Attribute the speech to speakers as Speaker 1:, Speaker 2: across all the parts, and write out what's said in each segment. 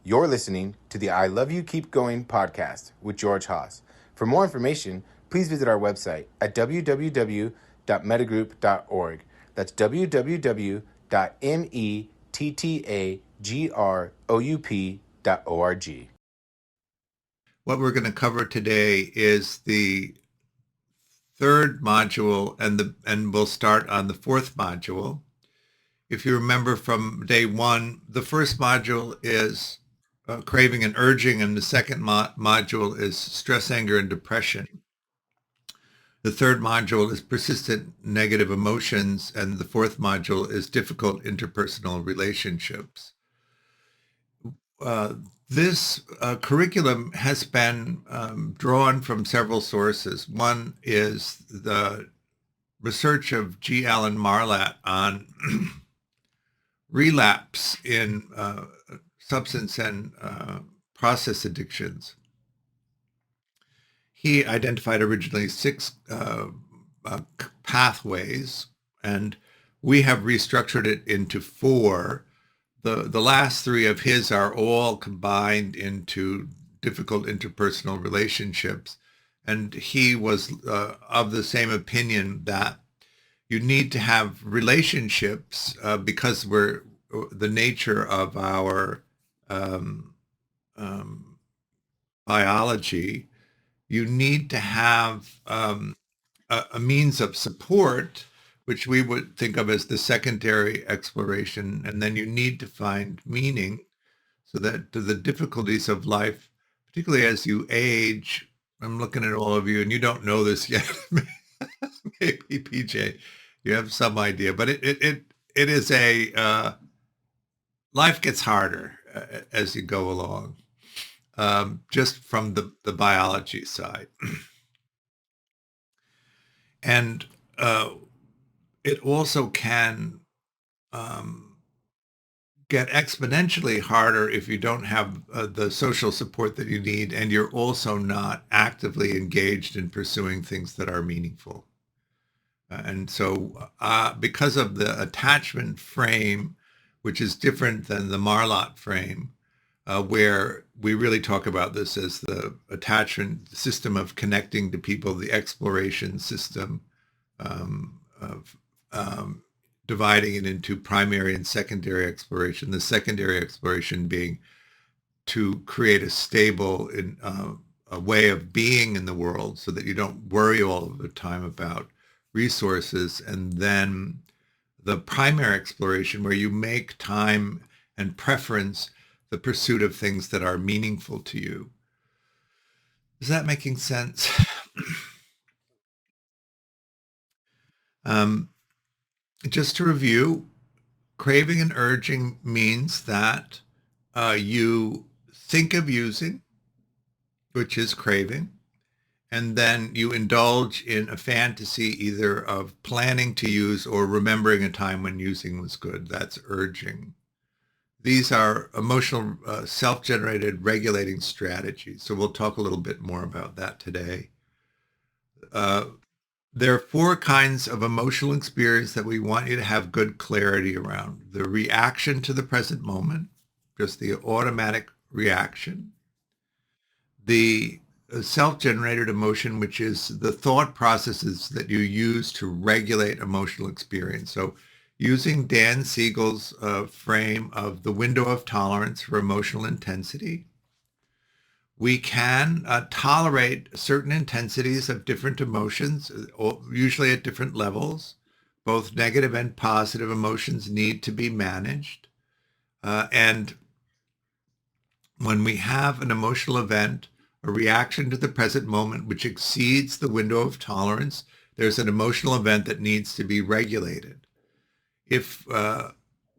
Speaker 1: You're listening to the I Love You Keep Going podcast with George Haas. For more information, please visit our website at www.mettagroup.org. That's www.mettagroup.org.
Speaker 2: What we're going to cover today is the third module, and we'll start on the fourth module. If you remember from day one, the first module is craving and urging, and the second module is stress, anger, and depression. The third module is persistent negative emotions, and the fourth module is difficult interpersonal relationships. This curriculum has been drawn from several sources. One is the research of G. Alan Marlatt on relapse in substance and process addictions. He identified originally 6 pathways, and we have restructured it into 4. The last 3 of his are all combined into difficult interpersonal relationships. And he was of the same opinion that you need to have relationships because the nature of our biology. You need to have a means of support, which we would think of as the secondary exploration, and then you need to find meaning, so that the difficulties of life, particularly as you age, I'm looking at all of you, and you don't know this yet. Maybe PJ, you have some idea, but it is life gets harder as you go along, just from the biology side. And it also can get exponentially harder if you don't have the social support that you need, and you're also not actively engaged in pursuing things that are meaningful. And so because of the attachment frame, which is different than the Marlatt frame, where we really talk about this as the attachment system of connecting to people, the exploration system of dividing it into primary and secondary exploration, the secondary exploration being to create a stable a way of being in the world so that you don't worry all of the time about resources, and then the primary exploration where you make time and preference the pursuit of things that are meaningful to you. Is that making sense? Just to review, craving and urging means that you think of using, which is craving, and then you indulge in a fantasy either of planning to use or remembering a time when using was good. That's urging. These are emotional, self-generated regulating strategies. So we'll talk a little bit more about that today. There are 4 kinds of emotional experience that we want you to have good clarity around. The reaction to the present moment, just the automatic reaction. The self-generated emotion, which is the thought processes that you use to regulate emotional experience. So using Dan Siegel's frame of the window of tolerance for emotional intensity, we can tolerate certain intensities of different emotions, usually at different levels. Both negative and positive emotions need to be managed. And when we have an emotional event, a reaction to the present moment which exceeds the window of tolerance, there's an emotional event that needs to be regulated. If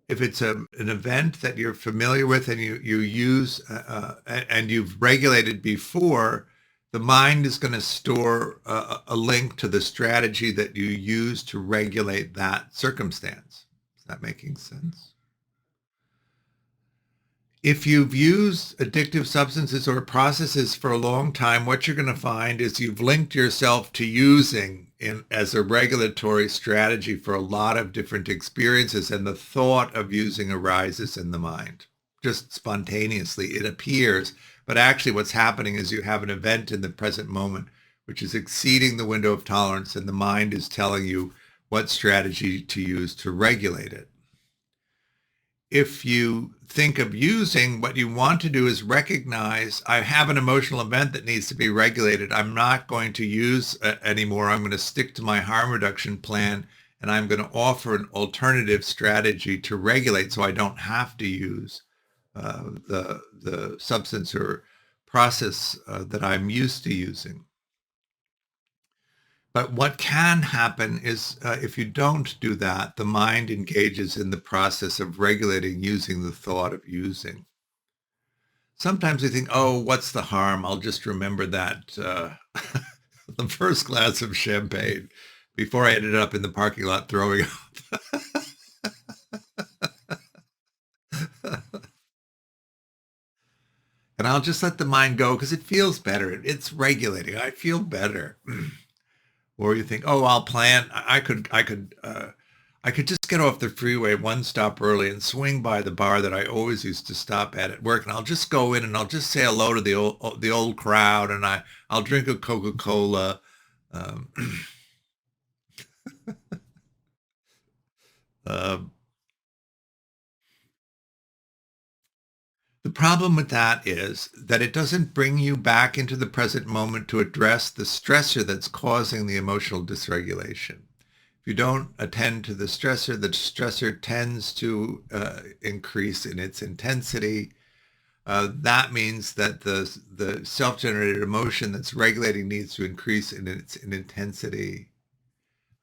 Speaker 2: it's an event that you're familiar with and you use and you've regulated before, the mind is going to store a link to the strategy that you use to regulate that circumstance. Is that making sense? If you've used addictive substances or processes for a long time, what you're going to find is you've linked yourself to using as a regulatory strategy for a lot of different experiences, and the thought of using arises in the mind. just spontaneously. It appears, but actually what's happening is you have an event in the present moment which is exceeding the window of tolerance, and the mind is telling you what strategy to use to regulate it. If you think of using, what you want to do is recognize, I have an emotional event that needs to be regulated. I'm not going to use anymore. I'm going to stick to my harm reduction plan, and I'm going to offer an alternative strategy to regulate so I don't have to use the substance or process that I'm used to using. But what can happen is if you don't do that, the mind engages in the process of regulating using the thought of using. Sometimes we think, oh, what's the harm? I'll just remember that the first glass of champagne before I ended up in the parking lot throwing up. And I'll just let the mind go because it feels better. It's regulating. I feel better. Or you think, oh, I'll plan. I could just get off the freeway one stop early and swing by the bar that I always used to stop at work, and I'll just go in and I'll just say hello to the old crowd, and I'll drink a Coca-Cola. Um, the problem with that is that it doesn't bring you back into the present moment to address the stressor that's causing the emotional dysregulation. If you don't attend to the stressor tends to increase in its intensity. That means that the self-generated emotion that's regulating needs to increase in its intensity.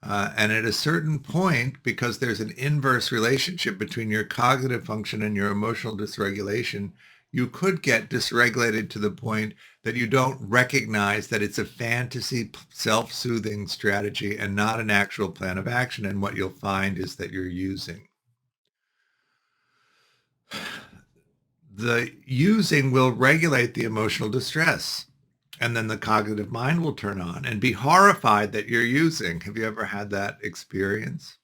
Speaker 2: And at a certain point, because there's an inverse relationship between your cognitive function and your emotional dysregulation, you could get dysregulated to the point that you don't recognize that it's a fantasy self-soothing strategy and not an actual plan of action. And what you'll find is that you're using. The using will regulate the emotional distress. And then the cognitive mind will turn on and be horrified that you're using. Have you ever had that experience?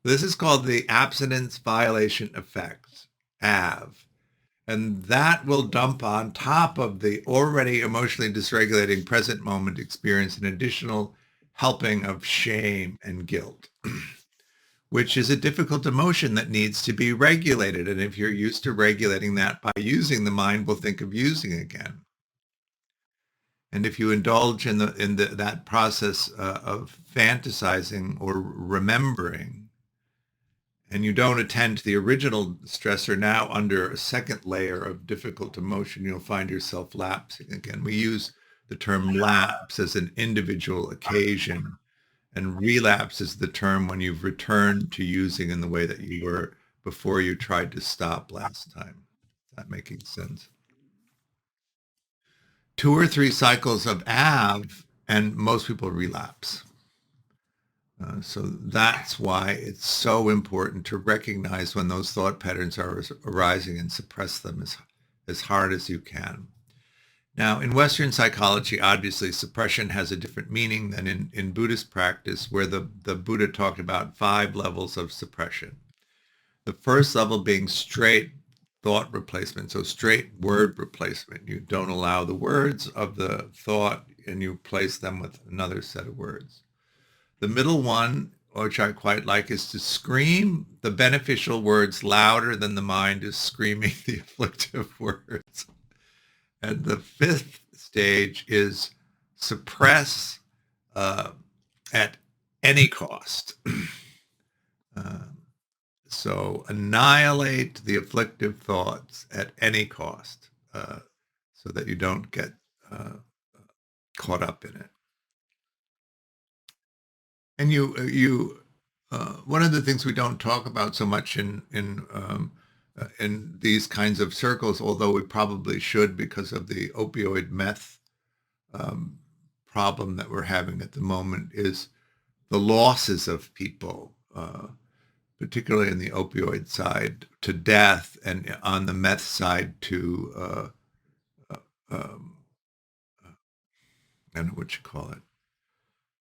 Speaker 2: This is called the abstinence violation effect, AV. And that will dump on top of the already emotionally dysregulating present moment experience an additional helping of shame and guilt, which is a difficult emotion that needs to be regulated. And if you're used to regulating that by using, the mind will think of using again. And if you indulge in that process of fantasizing or remembering, and you don't attend to the original stressor now under a second layer of difficult emotion, you'll find yourself lapsing again. We use the term lapse as an individual occasion, and relapse is the term when you've returned to using in the way that you were before you tried to stop last time. Is that making sense? 2 or 3 cycles of AV, and most people relapse. So that's why it's so important to recognize when those thought patterns are arising and suppress them as hard as you can. Now, in Western psychology, obviously, suppression has a different meaning than in Buddhist practice, where the Buddha talked about 5 levels of suppression. The first level being straight thought replacement, so straight word replacement. You don't allow the words of the thought and you replace them with another set of words. The middle one, which I quite like, is to scream the beneficial words louder than the mind is screaming the afflictive words. And the 5th stage is suppress at any cost. So annihilate the afflictive thoughts at any cost so that you don't get caught up in it. And one of the things we don't talk about so much in these kinds of circles, although we probably should because of the opioid meth problem that we're having at the moment, is the losses of people, particularly in the opioid side, to death, and on the meth side to, I don't know what you call it,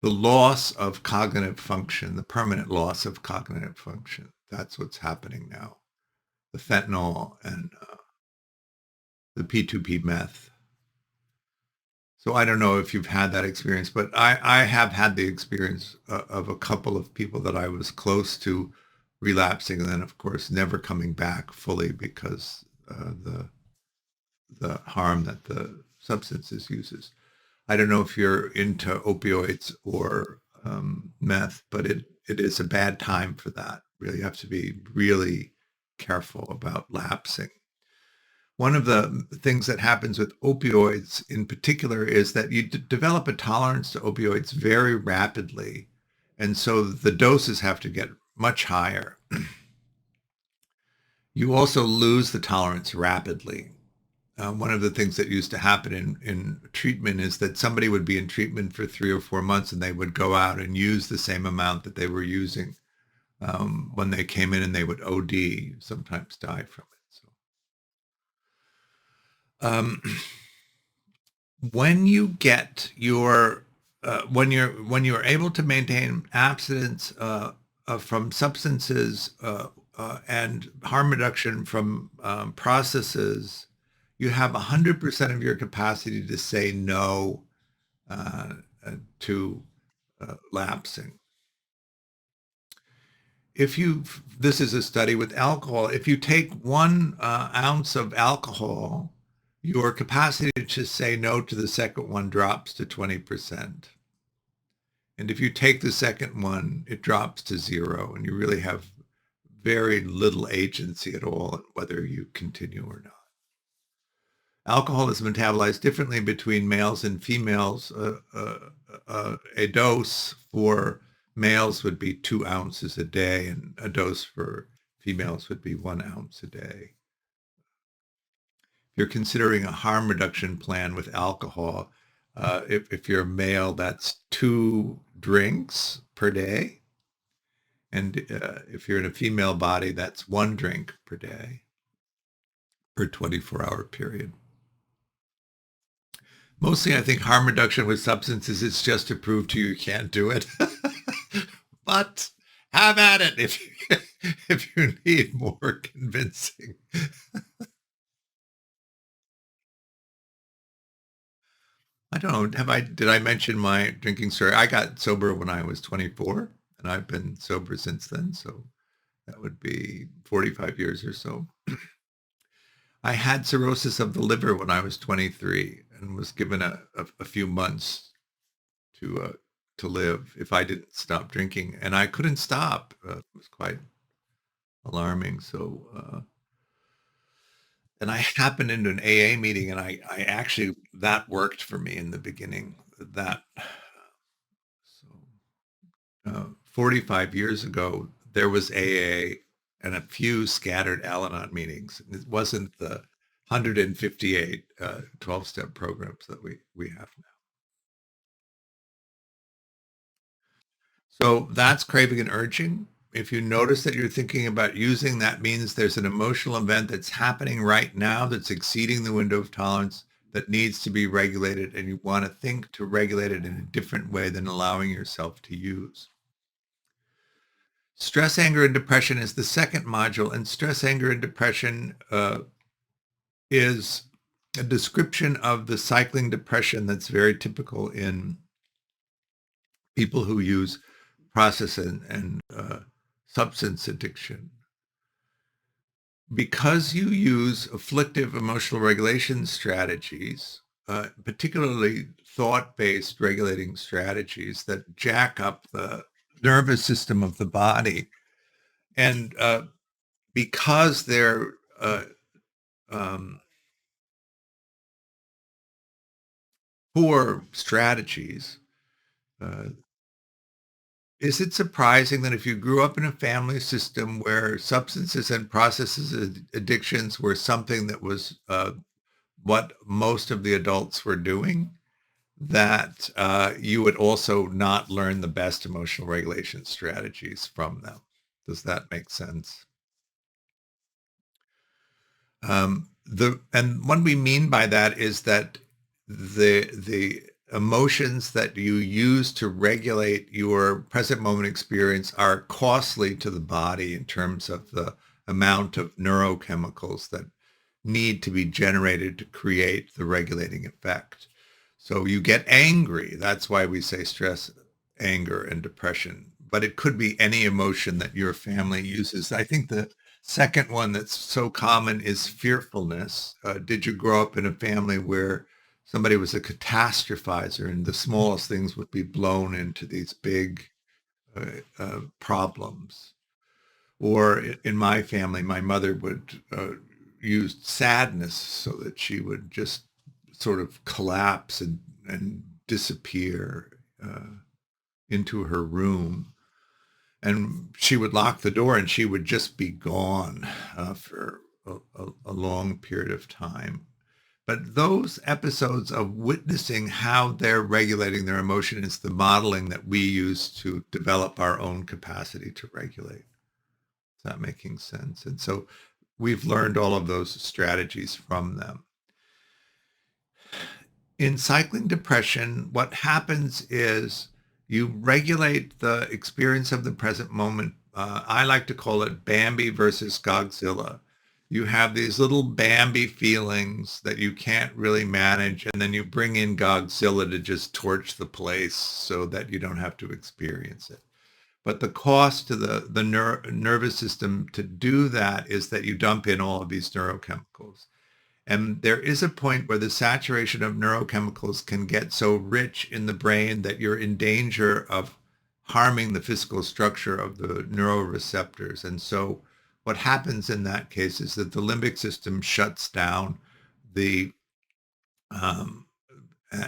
Speaker 2: the loss of cognitive function, the permanent loss of cognitive function. That's what's happening now. the fentanyl and the P2P meth. So I don't know if you've had that experience, but I have had the experience of a couple of people that I was close to relapsing, and then of course never coming back fully because the harm that the substances uses. I don't know if you're into opioids or meth, but it is a bad time for that. Really, you have to be really careful about lapsing. One of the things that happens with opioids in particular is that you develop a tolerance to opioids very rapidly. And so the doses have to get much higher. You also lose the tolerance rapidly. One of the things that used to happen in treatment is that somebody would be in treatment for 3 or 4 months and they would go out and use the same amount that they were using when they came in, and they would OD, sometimes die from it. So when you get your when you're able to maintain abstinence from substances and harm reduction from processes, you have 100% of your capacity to say no to lapsing. This is a study with alcohol. If you take 1 ounce of alcohol, your capacity to say no to the second one drops to 20%. And if you take the second one, it drops to 0, and you really have very little agency at all on whether you continue or not. Alcohol is metabolized differently between males and females. A dose for males would be 2 ounces a day, and a dose for females would be 1 ounce a day. If you're considering a harm reduction plan with alcohol, if you're a male, that's 2 drinks per day. And if you're in a female body, that's 1 drink per day per 24-hour period. Mostly, I think harm reduction with substances is just to prove to you can't do it. But have at it if you need more convincing. I don't know. Did I mention my drinking story? I got sober when I was 24, and I've been sober since then. So that would be 45 years or so. I had cirrhosis of the liver when I was 23 and was given a few months to live if I didn't stop drinking, and I couldn't stop. It was quite alarming. So, and I happened into an AA meeting, and I actually, that worked for me in the beginning. That so 45 years ago, there was AA and a few scattered Al-Anon meetings. It wasn't the 158 12-step programs that we have now. So that's craving and urging. If you notice that you're thinking about using, that means there's an emotional event that's happening right now that's exceeding the window of tolerance that needs to be regulated, and you want to think to regulate it in a different way than allowing yourself to use. Stress, anger, and depression is the second module, and stress, anger, and depression is a description of the cycling depression that's very typical in people who use process and substance addiction. Because you use afflictive emotional regulation strategies, particularly thought-based regulating strategies that jack up the nervous system of the body, and because they're poor strategies, is it surprising that if you grew up in a family system where substances and processes addictions were something that was what most of the adults were doing, that you would also not learn the best emotional regulation strategies from them? Does that make sense? And what we mean by that is that the emotions that you use to regulate your present moment experience are costly to the body in terms of the amount of neurochemicals that need to be generated to create the regulating effect. So you get angry. That's why we say stress, anger, and depression. But it could be any emotion that your family uses. I think the second one that's so common is fearfulness. Did you grow up in a family where somebody was a catastrophizer and the smallest things would be blown into these big problems? Or in my family, my mother would use sadness so that she would just sort of collapse and disappear into her room. And she would lock the door and she would just be gone for a long period of time. But those episodes of witnessing how they're regulating their emotion is the modeling that we use to develop our own capacity to regulate. Is that making sense? And so we've learned all of those strategies from them. In cycling depression, what happens is you regulate the experience of the present moment. I like to call it Bambi versus Godzilla. You have these little Bambi feelings that you can't really manage, and then you bring in Godzilla to just torch the place so that you don't have to experience it. But the cost to the nervous system to do that is that you dump in all of these neurochemicals. And there is a point where the saturation of neurochemicals can get so rich in the brain that you're in danger of harming the physical structure of the neuroreceptors. And so what happens in that case is that the limbic system shuts down the um,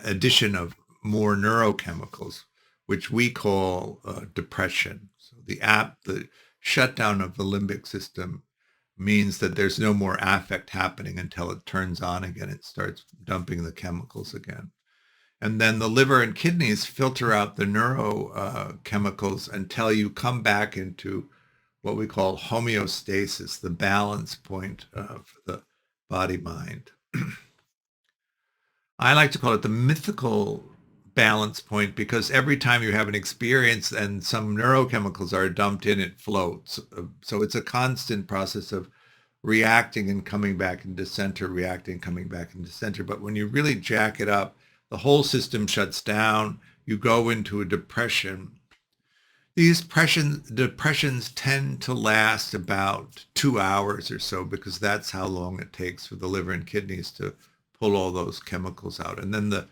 Speaker 2: addition of more neurochemicals, which we call depression. So the shutdown of the limbic system means that there's no more affect happening until it turns on again. It starts dumping the chemicals again. And then the liver and kidneys filter out the neurochemicals until you come back into what we call homeostasis, the balance point of the body-mind. I like to call it the mythical balance point because every time you have an experience and some neurochemicals are dumped in, it floats. So it's a constant process of reacting and coming back into center, reacting, coming back into center. But when you really jack it up, the whole system shuts down. You go into a depression. These depressions tend to last about 2 hours or so because that's how long it takes for the liver and kidneys to pull all those chemicals out. And then the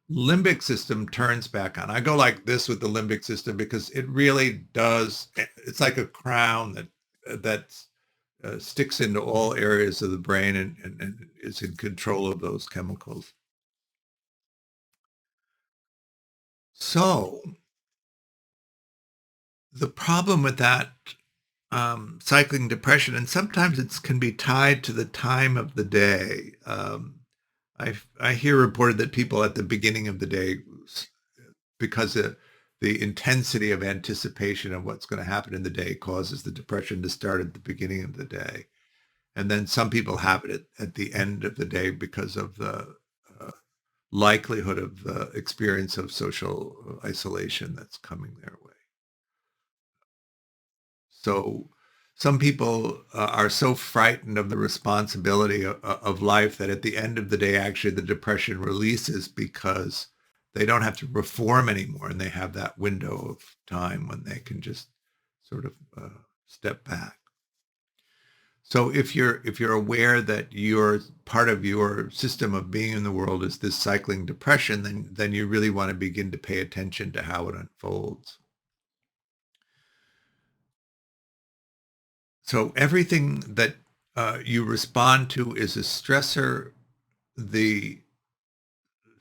Speaker 2: limbic system turns back on. I go like this with the limbic system because it really does. It's like a crown that sticks into all areas of the brain and is in control of those chemicals. So the problem with that cycling depression, and sometimes it can be tied to the time of the day. I hear reported that people at the beginning of the day, because of the intensity of anticipation of what's going to happen in the day, causes the depression to start at the beginning of the day. And then some people have it at the end of the day because of the likelihood of the experience of social isolation that's coming their way. So some people are so frightened of the responsibility of life that at the end of the day, actually the depression releases because they don't have to reform anymore and they have that window of time when they can just sort of step back. So if you're aware that your part of your system of being in the world is this cycling depression, then you really want to begin to pay attention to how it unfolds. So everything that you respond to is a stressor. The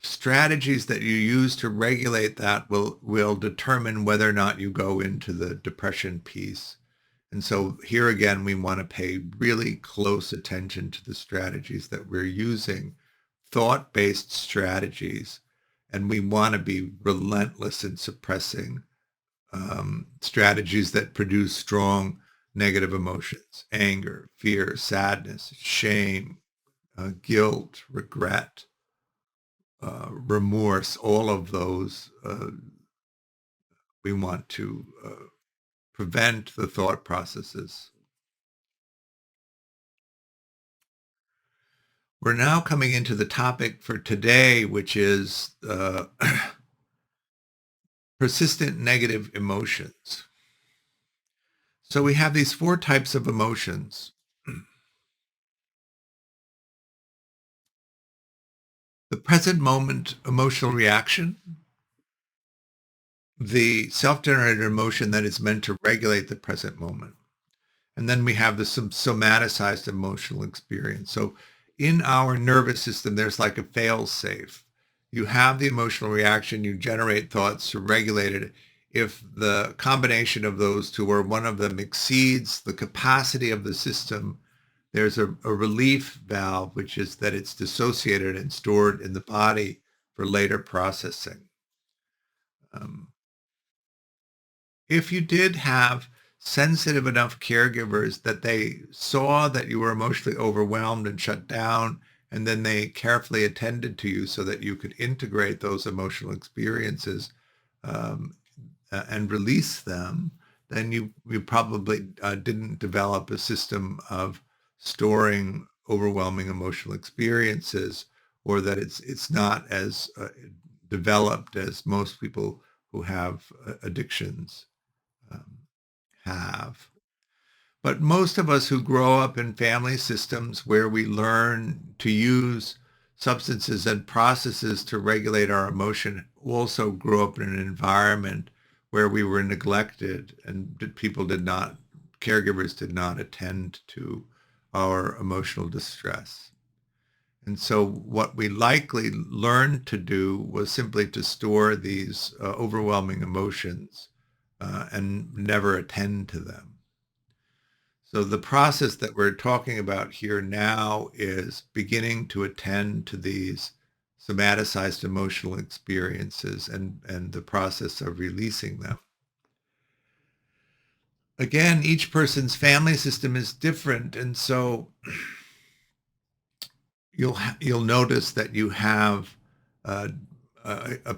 Speaker 2: strategies that you use to regulate that will determine whether or not you go into the depression piece. And so here again, we want to pay really close attention to the strategies that we're using, thought-based strategies, and we want to be relentless in suppressing strategies that produce strong negative emotions, anger, fear, sadness, shame, guilt, regret, remorse, all of those we want to prevent the thought processes. we're now coming into the topic for today, which is persistent negative emotions. So we have these 4 types of emotions. The present moment emotional reaction, the self-generated emotion that is meant to regulate the present moment. And then we have the somaticized emotional experience. So in our nervous system, there's like a fail-safe. You have the emotional reaction, you generate thoughts to regulate it. If the combination of those two or one of them exceeds the capacity of the system, there's a relief valve, which is that it's dissociated and stored in the body for later processing. If you did have sensitive enough caregivers that they saw that you were emotionally overwhelmed and shut down, and then they carefully attended to you so that you could integrate those emotional experiences and release them, then you probably didn't develop a system of storing overwhelming emotional experiences, or that it's not as developed as most people who have addictions have. But most of us who grow up in family systems where we learn to use substances and processes to regulate our emotion also grew up in an environment where we were neglected and caregivers did not attend to our emotional distress. And so what we likely learned to do was simply to store these overwhelming emotions and never attend to them. So the process that we're talking about here now is beginning to attend to these somaticized emotional experiences and the process of releasing them. Again, each person's family system is different, and so you'll notice that you have a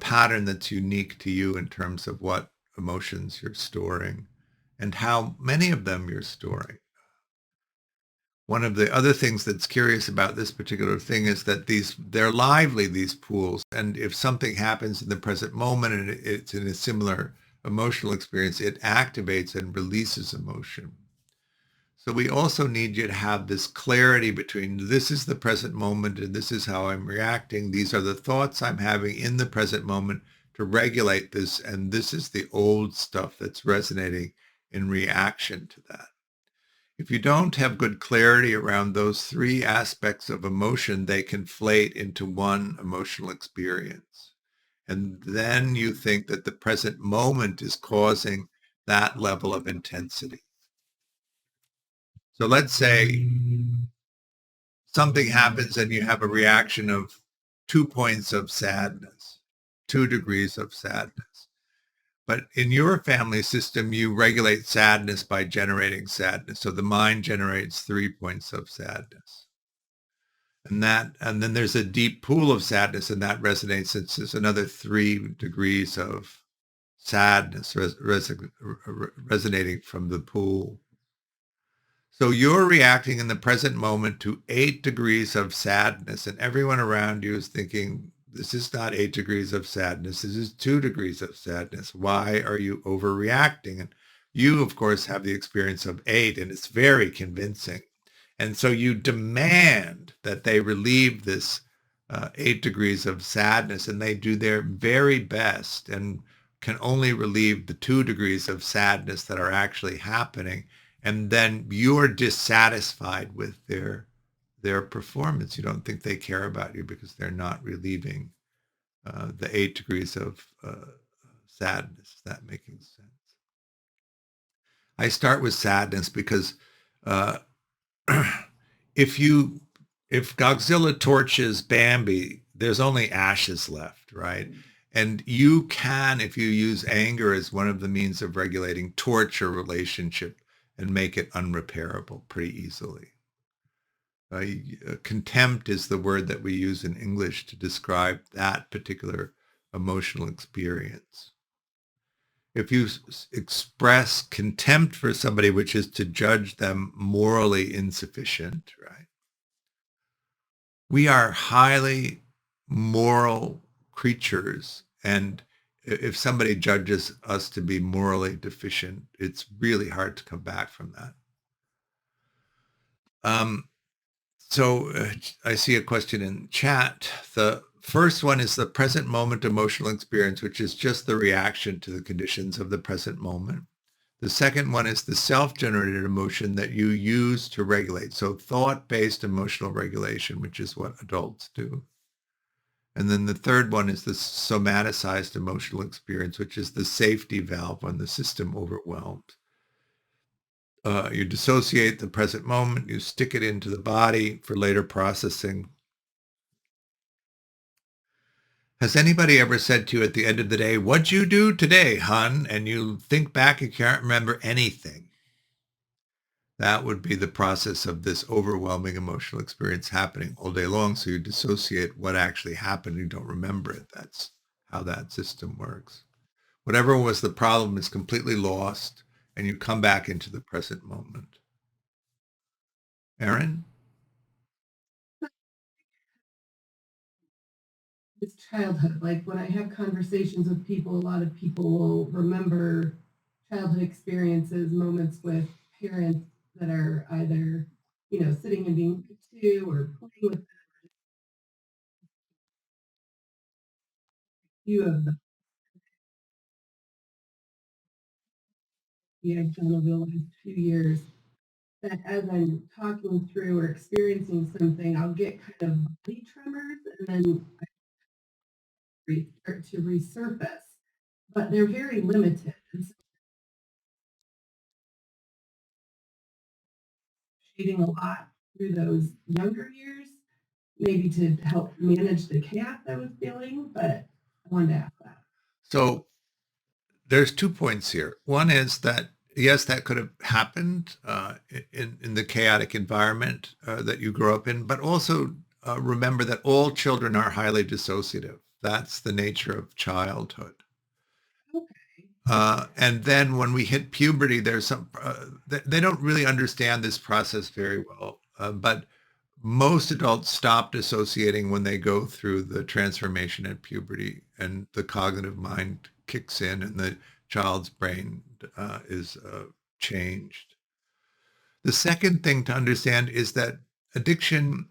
Speaker 2: pattern that's unique to you in terms of what emotions you're storing and how many of them you're storing. One of the other things that's curious about this particular thing is that they're lively, these pools, and if something happens in the present moment and it's in a similar emotional experience, it activates and releases emotion. So we also need you to have this clarity between this is the present moment and this is how I'm reacting. These are the thoughts I'm having in the present moment to regulate this, and this is the old stuff that's resonating in reaction to that. If you don't have good clarity around those 3 aspects of emotion, they conflate into one emotional experience. And then you think that the present moment is causing that level of intensity. So let's say something happens and you have a reaction of 2 points of sadness, 2 degrees of sadness. But in your family system, you regulate sadness by generating sadness. So the mind generates 3 points of sadness. And then there's a deep pool of sadness, and that resonates. It's another 3 degrees of sadness resonating from the pool. So you're reacting in the present moment to 8 degrees of sadness, and everyone around you is thinking, this is not 8 degrees of sadness. This is 2 degrees of sadness. Why are you overreacting? And you, of course, have the experience of 8, and it's very convincing. And so you demand that they relieve this 8 degrees of sadness, and they do their very best and can only relieve the 2 degrees of sadness that are actually happening. And then you're dissatisfied with their performance. You don't think they care about you because they're not relieving the 8 degrees of sadness. Is that making sense? I start with sadness because uh, if Godzilla torches Bambi, there's only ashes left, right? And you can, if you use anger as one of the means of regulating, torch a relationship and make it unrepairable pretty easily. Contempt is the word that we use in English to describe that particular emotional experience. If you express contempt for somebody, which is to judge them morally insufficient, right? We are highly moral creatures, and if somebody judges us to be morally deficient, it's really hard to come back from that. So I see a question in chat. The first one is the present moment emotional experience, which is just the reaction to the conditions of the present moment. The second one is the self-generated emotion that you use to regulate. So thought-based emotional regulation, which is what adults do. And then the third one is the somaticized emotional experience, which is the safety valve when the system overwhelms. You dissociate the present moment, you stick it into the body for later processing. Has anybody ever said to you at the end of the day, "What'd you do today, hun?" And you think back, you can't remember anything. That would be the process of this overwhelming emotional experience happening all day long. So you dissociate what actually happened. You don't remember it. That's how that system works. Whatever was the problem is completely lost, and you come back into the present moment. Erin?
Speaker 3: It's childhood. Like when I have conversations with people, a lot of people will remember childhood experiences, moments with parents that are either, sitting and being good to or playing with a few of them. I've done over the last few years that as I'm talking through or experiencing something, I'll get kind of body tremors and then I start to resurface, but they're very limited. And so shading a lot through those younger years, maybe to help manage the chaos I was feeling, but I wanted to ask that.
Speaker 2: So there's 2 points here. One is that, yes, that could have happened in the chaotic environment that you grew up in, but also remember that all children are highly dissociative. That's the nature of childhood. And then when we hit puberty, there's some, they don't really understand this process very well, but most adults stop dissociating when they go through the transformation at puberty and the cognitive mind kicks in and the child's brain is changed. The second thing to understand is that addiction,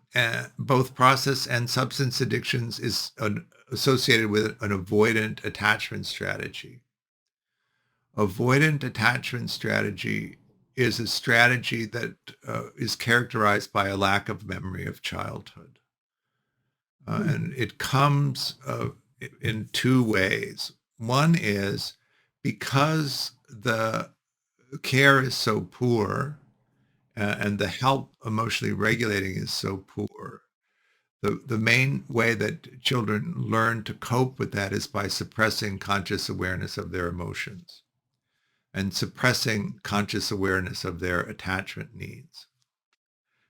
Speaker 2: both process and substance addictions, is associated with an avoidant attachment strategy. Avoidant attachment strategy is a strategy that is characterized by a lack of memory of childhood. And it comes in 2 ways. One is because the care is so poor and the help emotionally regulating is so poor, the main way that children learn to cope with that is by suppressing conscious awareness of their emotions and suppressing conscious awareness of their attachment needs.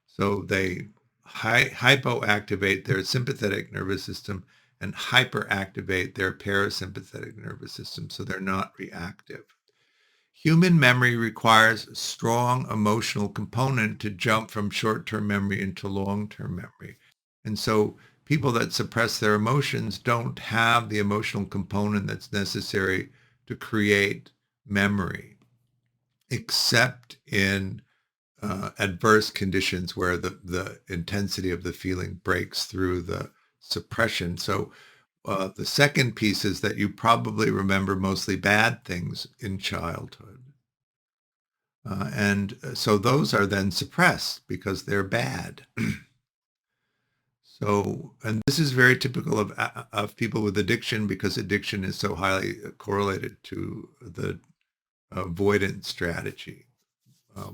Speaker 2: So they hypoactivate their sympathetic nervous system and hyperactivate their parasympathetic nervous system so they're not reactive. Human memory requires a strong emotional component to jump from short-term memory into long-term memory. And so people that suppress their emotions don't have the emotional component that's necessary to create memory, except in adverse conditions where the intensity of the feeling breaks through the suppression. So the second piece is that you probably remember mostly bad things in childhood. And so those are then suppressed because they're bad. So, and this is very typical of people with addiction because addiction is so highly correlated to the avoidant strategy,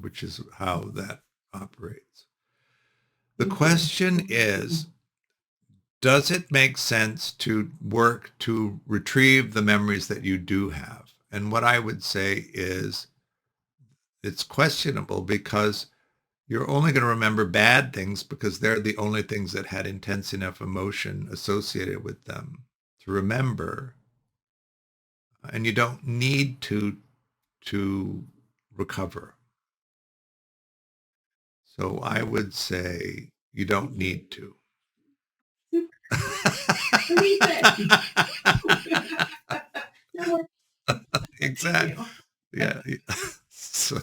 Speaker 2: which is how that operates. The question is, does it make sense to work to retrieve the memories that you do have? And what I would say is it's questionable because you're only going to remember bad things because they're the only things that had intense enough emotion associated with them to remember. And you don't need to recover. So I would say you don't need to.
Speaker 3: What do you think? No,
Speaker 2: Exactly.
Speaker 3: you.
Speaker 2: Yeah. So,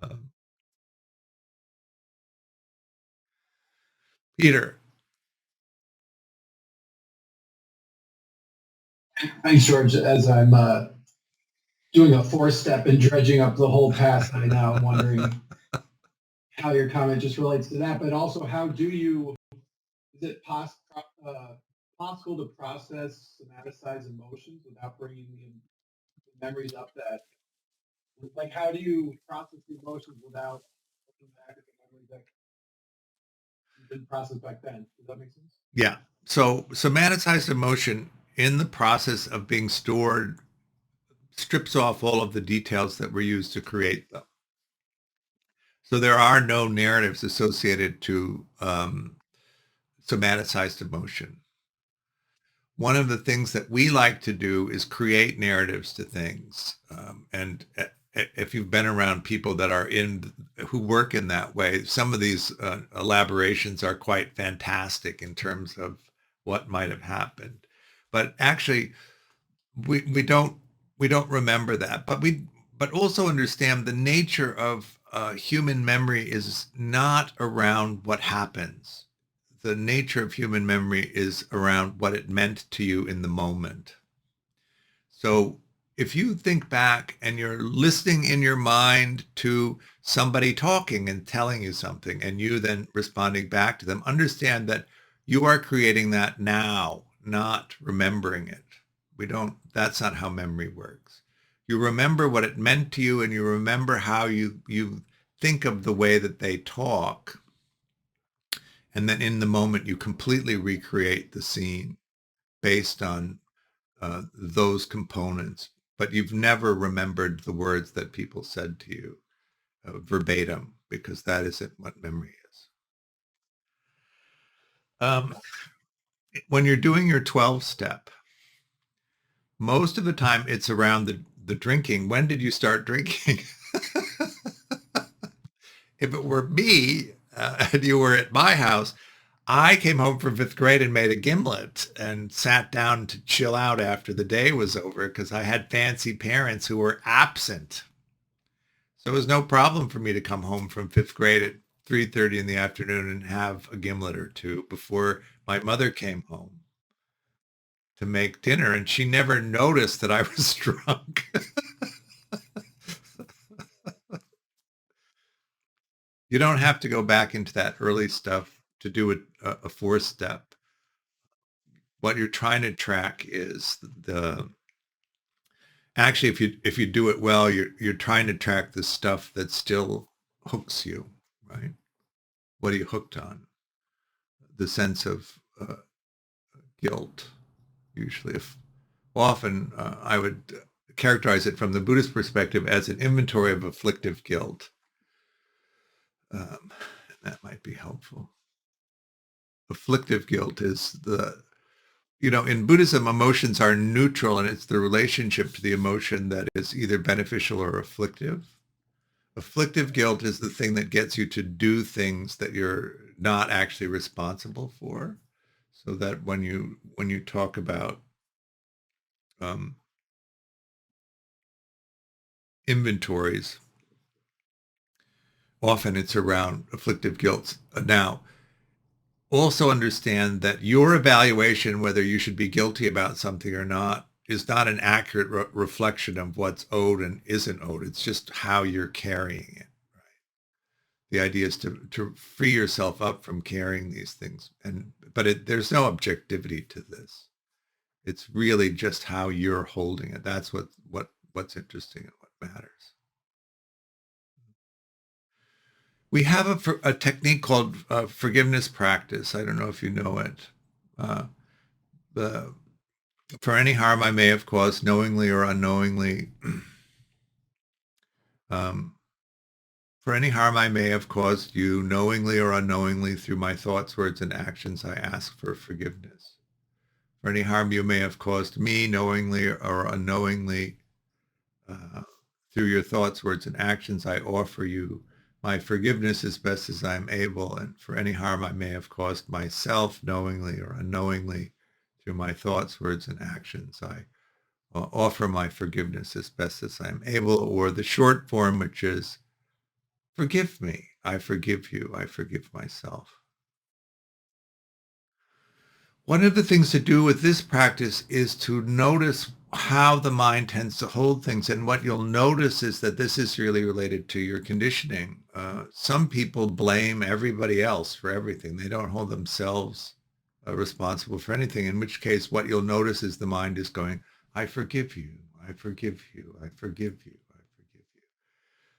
Speaker 2: um, Peter.
Speaker 4: Thanks, George. As I'm doing a 4-step and dredging up the whole past, I now am wondering how your comment just relates to that, but also how do you, is it possible to process, somaticize emotions without bringing the memories up that, like, how do you process the emotions without looking back at the memories that you didn't process back then? Does that make sense?
Speaker 2: Yeah. So somaticized emotion in the process of being stored strips off all of the details that were used to create them. So there are no narratives associated to somaticized emotion. One of the things that we like to do is create narratives to things. And if you've been around people that are who work in that way, some of these elaborations are quite fantastic in terms of what might have happened. But actually, we don't remember that. But also understand the nature of human memory is not around what happens. The nature of human memory is around what it meant to you in the moment. So if you think back and you're listening in your mind to somebody talking and telling you something, and you then responding back to them, understand that you are creating that now, not remembering it. That's not how memory works. You remember what it meant to you, and you remember how you think of the way that they talk. And then in the moment, you completely recreate the scene based on those components. But you've never remembered the words that people said to you verbatim, because that isn't what memory is. When you're doing your 12-step, most of the time it's around the drinking. When did you start drinking? If it were me and you were at my house, I came home from 5th grade and made a gimlet and sat down to chill out after the day was over because I had fancy parents who were absent. So it was no problem for me to come home from 5th grade at 3:30 in the afternoon and have a gimlet or two before my mother came home to make dinner. And she never noticed that I was drunk. You don't have to go back into that early stuff to do a 4-step. What you're trying to track is actually, if you do it well, you're trying to track the stuff that still hooks you, right? What are you hooked on? The sense of guilt, usually. Often I would characterize it from the Buddhist perspective as an inventory of afflictive guilt. That might be helpful. Afflictive guilt is in Buddhism, emotions are neutral, and it's the relationship to the emotion that is either beneficial or afflictive. Afflictive guilt is the thing that gets you to do things that you're not actually responsible for. So that when you talk about inventories, often it's around afflictive guilt. Now, also understand that your evaluation, whether you should be guilty about something or not, is not an accurate reflection of what's owed and isn't owed. It's just how you're carrying it. The idea is to free yourself up from carrying these things. But there's no objectivity to this. It's really just how you're holding it. That's what's interesting and what matters. We have a technique called forgiveness practice. I don't know if you know it. For any harm I may have caused, knowingly or unknowingly, for any harm I may have caused you, knowingly or unknowingly, through my thoughts, words, and actions, I ask for forgiveness. For any harm you may have caused me, knowingly or unknowingly, through your thoughts, words, and actions, I offer you my forgiveness as best as I'm able, and for any harm I may have caused myself knowingly or unknowingly through my thoughts, words, and actions. I offer my forgiveness as best as I'm able, or the short form, which is, forgive me, I forgive you, I forgive myself. One of the things to do with this practice is to notice how the mind tends to hold things. And what you'll notice is that this is really related to your conditioning. Some people blame everybody else for everything. They don't hold themselves responsible for anything, in which case what you'll notice is the mind is going, I forgive you, I forgive you, I forgive you, I forgive you.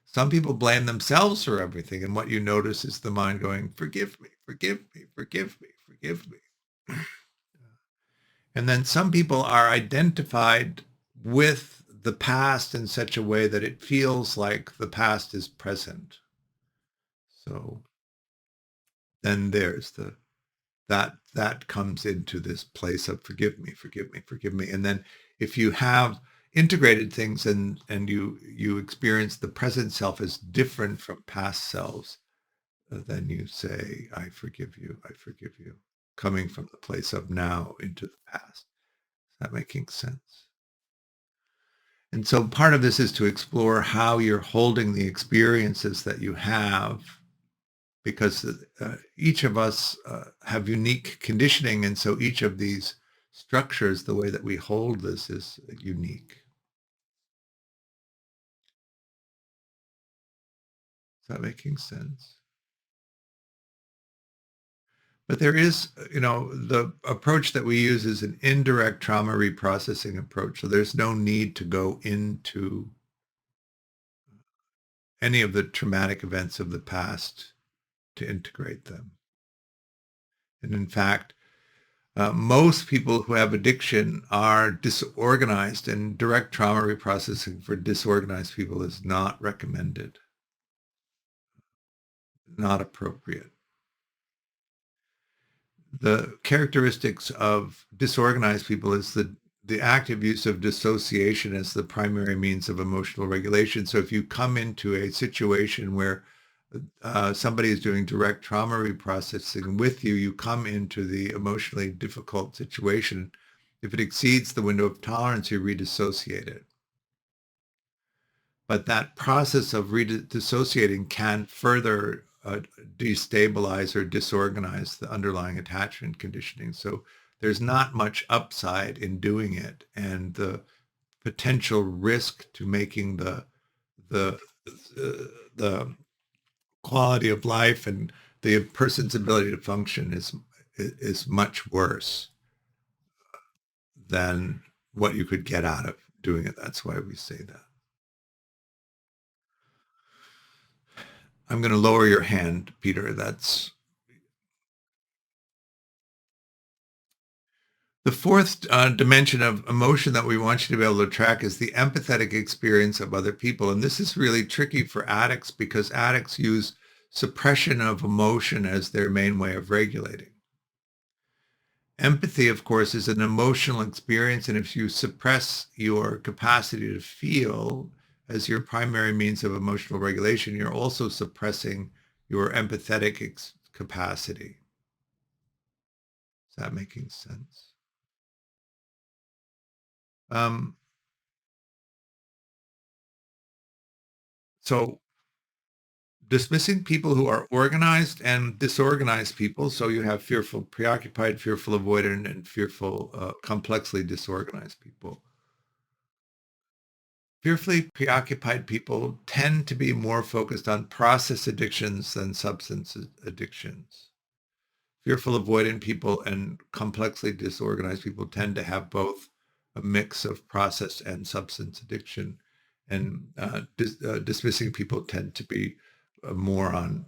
Speaker 2: Some people blame themselves for everything, and what you notice is the mind going, forgive me, forgive me, forgive me, forgive me. And then some people are identified with the past in such a way that it feels like the past is present. So then there's that comes into this place of forgive me, forgive me, forgive me. And then if you have integrated things and you experience the present self as different from past selves, then you say, I forgive you, coming from the place of now into the past. Is that making sense? And so part of this is to explore how you're holding the experiences that you have, because each of us have unique conditioning. And so each of these structures, the way that we hold this is unique. Is that making sense? But there is, the approach that we use is an indirect trauma reprocessing approach. So there's no need to go into any of the traumatic events of the past to integrate them. And in fact, most people who have addiction are disorganized, and direct trauma reprocessing for disorganized people is not recommended, not appropriate. The characteristics of disorganized people is the active use of dissociation as the primary means of emotional regulation. So if you come into a situation where somebody is doing direct trauma reprocessing with you, you come into the emotionally difficult situation. If it exceeds the window of tolerance, you redissociate it. But that process of redissociating can further destabilize or disorganize the underlying attachment conditioning. So there's not much upside in doing it, and the potential risk to making the quality of life and the person's ability to function is much worse than what you could get out of doing it. That's why we say that. I'm going to lower your hand, Peter. That's the fourth dimension of emotion that we want you to be able to track is the empathetic experience of other people. And this is really tricky for addicts because addicts use suppression of emotion as their main way of regulating. Empathy, of course, is an emotional experience, and if you suppress your capacity to feel as your primary means of emotional regulation, you're also suppressing your empathetic capacity. Is that making sense? So dismissing people who are organized and disorganized people. So you have fearful, preoccupied, fearful, avoidant, and fearful, complexly disorganized people. Fearfully preoccupied people tend to be more focused on process addictions than substance addictions. Fearful, avoidant people and complexly disorganized people tend to have both a mix of process and substance addiction. And dismissing people tend to be more on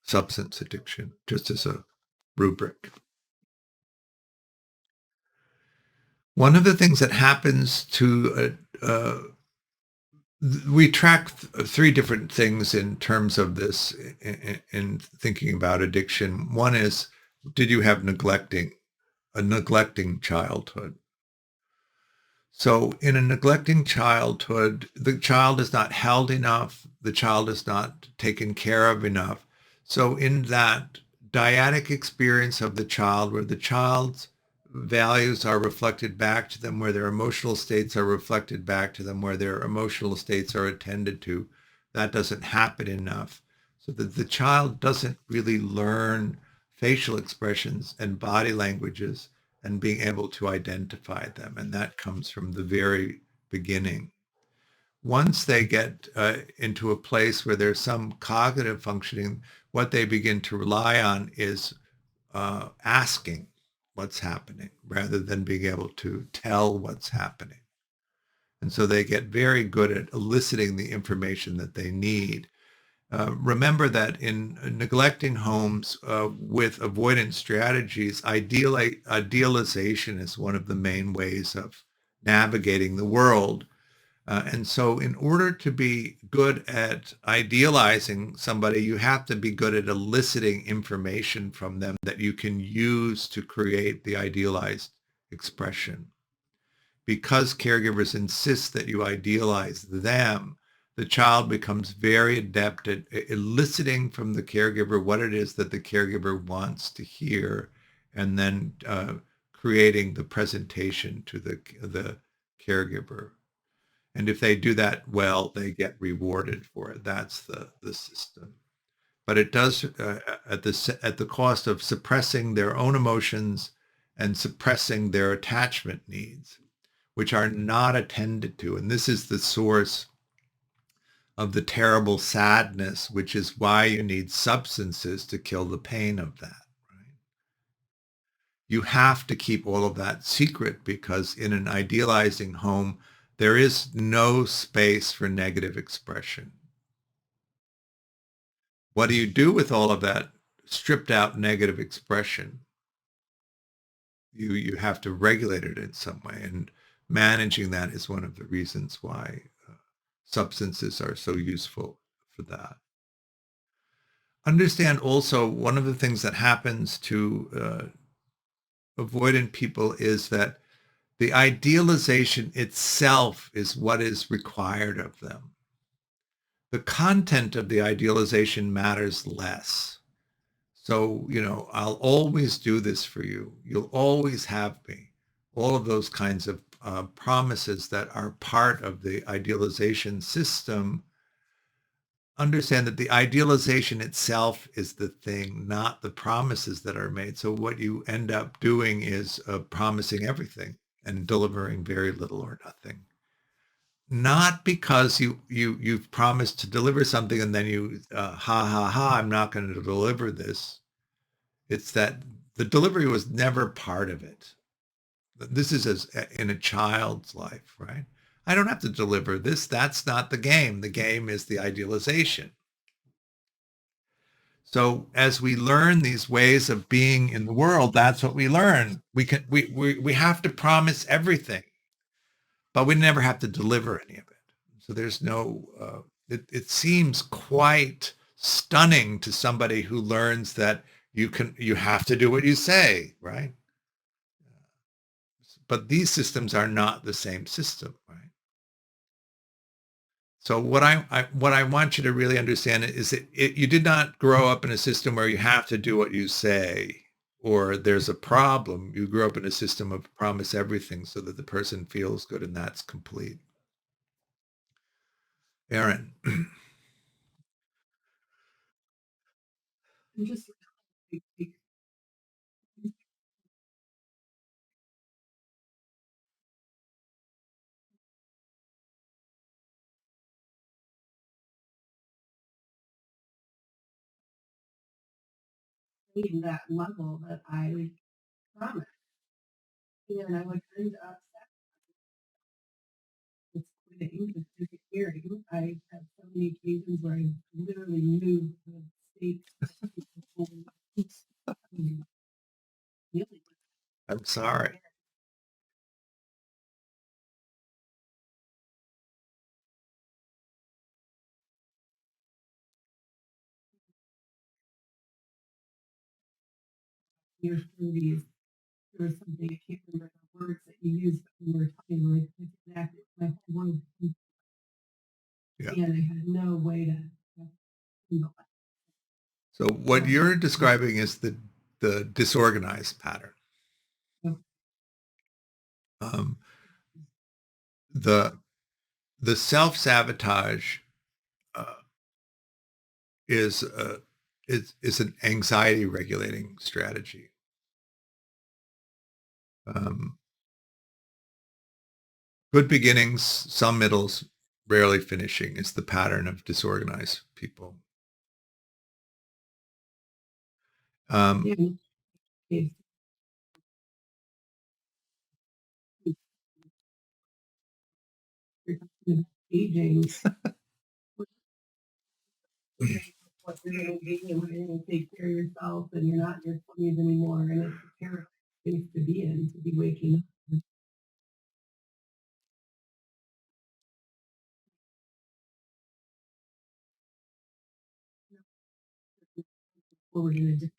Speaker 2: substance addiction, just as a rubric. One of the things that happens to we track three different things in terms of this in thinking about addiction. One is, did you have a neglecting childhood? So in a neglecting childhood, the child is not held enough, the child is not taken care of enough. So in that dyadic experience of the child, where the child's values are reflected back to them, where their emotional states are reflected back to them, where their emotional states are attended to, that doesn't happen enough. So that the child doesn't really learn facial expressions and body languages and being able to identify them. And that comes from the very beginning. Once they get into a place where there's some cognitive functioning, what they begin to rely on is asking what's happening rather than being able to tell what's happening. And so they get very good at eliciting the information that they need. Remember that in neglecting homes with avoidance strategies, idealization is one of the main ways of navigating the world. And so in order to be good at idealizing somebody, you have to be good at eliciting information from them that you can use to create the idealized expression. Because caregivers insist that you idealize them, the child becomes very adept at eliciting from the caregiver what it is that the caregiver wants to hear, and then creating the presentation to the caregiver. And if they do that well, they get rewarded for it. That's the system. But it does at the cost of suppressing their own emotions and suppressing their attachment needs, which are not attended to. And this is the source of the terrible sadness, which is why you need substances to kill the pain of that. Right? You have to keep all of that secret because in an idealizing home, there is no space for negative expression. What do you do with all of that stripped out negative expression? You have to regulate it in some way, and managing that is one of the reasons why substances are so useful for that. Understand also one of the things that happens to avoidant people is that the idealization itself is what is required of them. The content of the idealization matters less. So, I'll always do this for you. You'll always have me. All of those kinds of promises that are part of the idealization system. Understand that the idealization itself is the thing, not the promises that are made. So what you end up doing is promising everything and delivering very little or nothing. Not because you've promised to deliver something and then you I'm not going to deliver this. It's that the delivery was never part of it. This is as in a child's life, right? I don't have to deliver this. That's not the game. The game is the idealization. So as we learn these ways of being in the world, that's what we learn. We have to promise everything, but we never have to deliver any of it. So there's no. It seems quite stunning to somebody who learns that you have to do what you say, right? But these systems are not the same system, right? So what I want you to really understand is that you did not grow up in a system where you have to do what you say or there's a problem. You grew up in a system of promise everything so that the person feels good and that's complete. Aaron.
Speaker 3: I'm just in that level that I promised, and I would end up it's quitting, it's disappearing. I had so many occasions where I literally moved the states
Speaker 2: I'm sorry.
Speaker 3: your 30s there was something, I can't remember the words that you used, but when you were talking, like, it's exactly my whole world.
Speaker 2: Yeah.
Speaker 3: And I had no way to handle that.
Speaker 2: So what you're describing is the disorganized pattern.
Speaker 3: Okay.
Speaker 2: The self-sabotage is an anxiety regulating strategy. Good beginnings, some middles, rarely finishing is the pattern of disorganized people.
Speaker 3: Yeah. It's you're talking about aging. What you're going to be and when you're going to take care of yourself, and you're not in your 20s anymore, and it's a terrible space to be in, to be waking up. What we're going to do.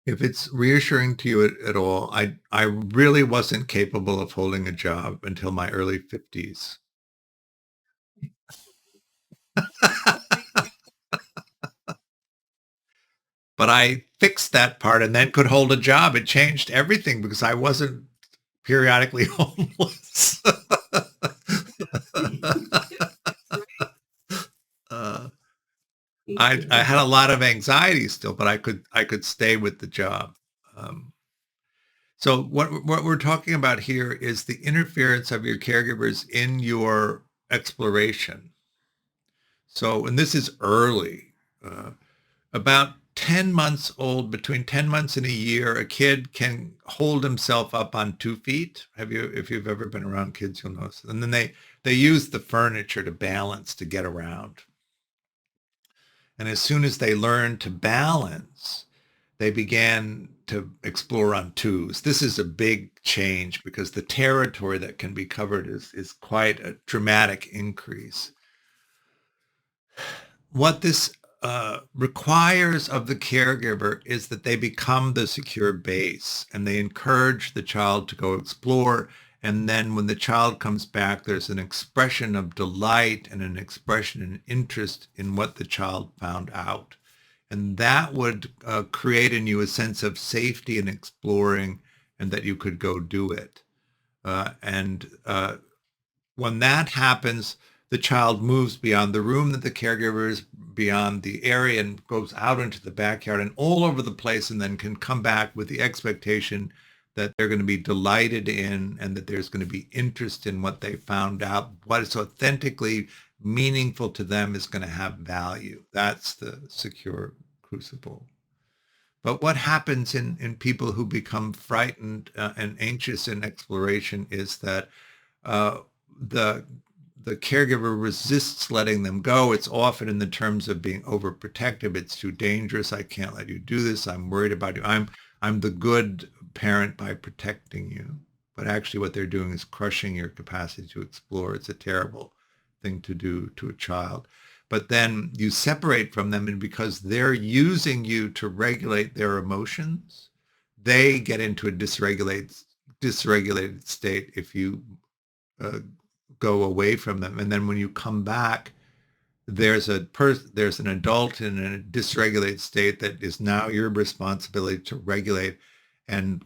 Speaker 2: If it's reassuring to you at all, I really wasn't capable of holding a job until my early 50s. But I fixed that part and then could hold a job. It changed everything because I wasn't periodically homeless. I had a lot of anxiety still, but I could stay with the job. So what we're talking about here is the interference of your caregivers in your exploration. So, and this is early, about 10 months old, between 10 months and a year, a kid can hold himself up on 2 feet. If you've ever been around kids, you'll notice. And then they use the furniture to balance to get around. And as soon as they learn to balance, they began to explore on twos. This is a big change because the territory that can be covered is quite a dramatic increase. What this requires of the caregiver is that they become the secure base and they encourage the child to go explore. And then when the child comes back, there's an expression of delight and an expression and interest in what the child found out. And that would create in you a sense of safety in exploring and that you could go do it. When that happens, the child moves beyond the room that the caregiver is, beyond the area, and goes out into the backyard and all over the place, and then can come back with the expectation that they're going to be delighted in and that there's going to be interest in what they found out. What is authentically meaningful to them is going to have value. That's the secure crucible. But what happens in people who become frightened and anxious in exploration is that the caregiver resists letting them go. It's often in the terms of being overprotective. It's too dangerous. I can't let you do this. I'm worried about you. I'm the good parent by protecting you. But actually what they're doing is crushing your capacity to explore. It's a terrible thing to do to a child. But then you separate from them, and because they're using you to regulate their emotions, they get into a dysregulated state if you go away from them. And then when you come back, there's an adult in a dysregulated state that is now your responsibility to regulate. And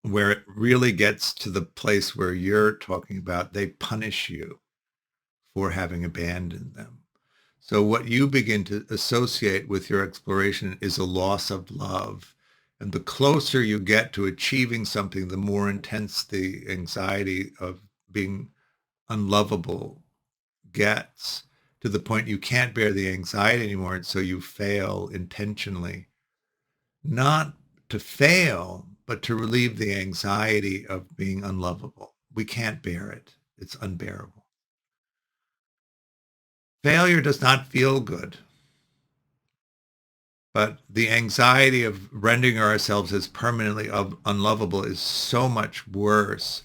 Speaker 2: where it really gets to the place where you're talking about, they punish you for having abandoned them. So what you begin to associate with your exploration is a loss of love. And the closer you get to achieving something, the more intense the anxiety of being unlovable gets, to the point you can't bear the anxiety anymore. And so you fail intentionally, not to fail, but to relieve the anxiety of being unlovable. We can't bear it. It's unbearable. Failure does not feel good. But the anxiety of rendering ourselves as permanently unlovable is so much worse.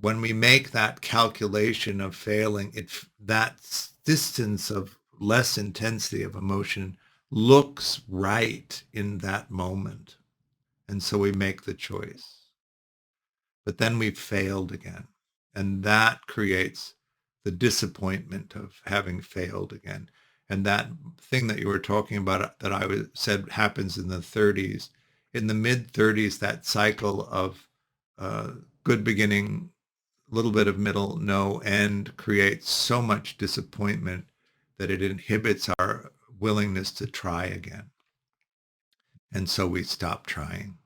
Speaker 2: When we make that calculation of failing, that distance of less intensity of emotion looks right in that moment. And so we make the choice. But then we've failed again. And that creates the disappointment of having failed again. And that thing that you were talking about that I said happens in the 30s, in the mid 30s, that cycle of good beginning, little bit of middle, no end creates so much disappointment that it inhibits our willingness to try again. And so we stop trying.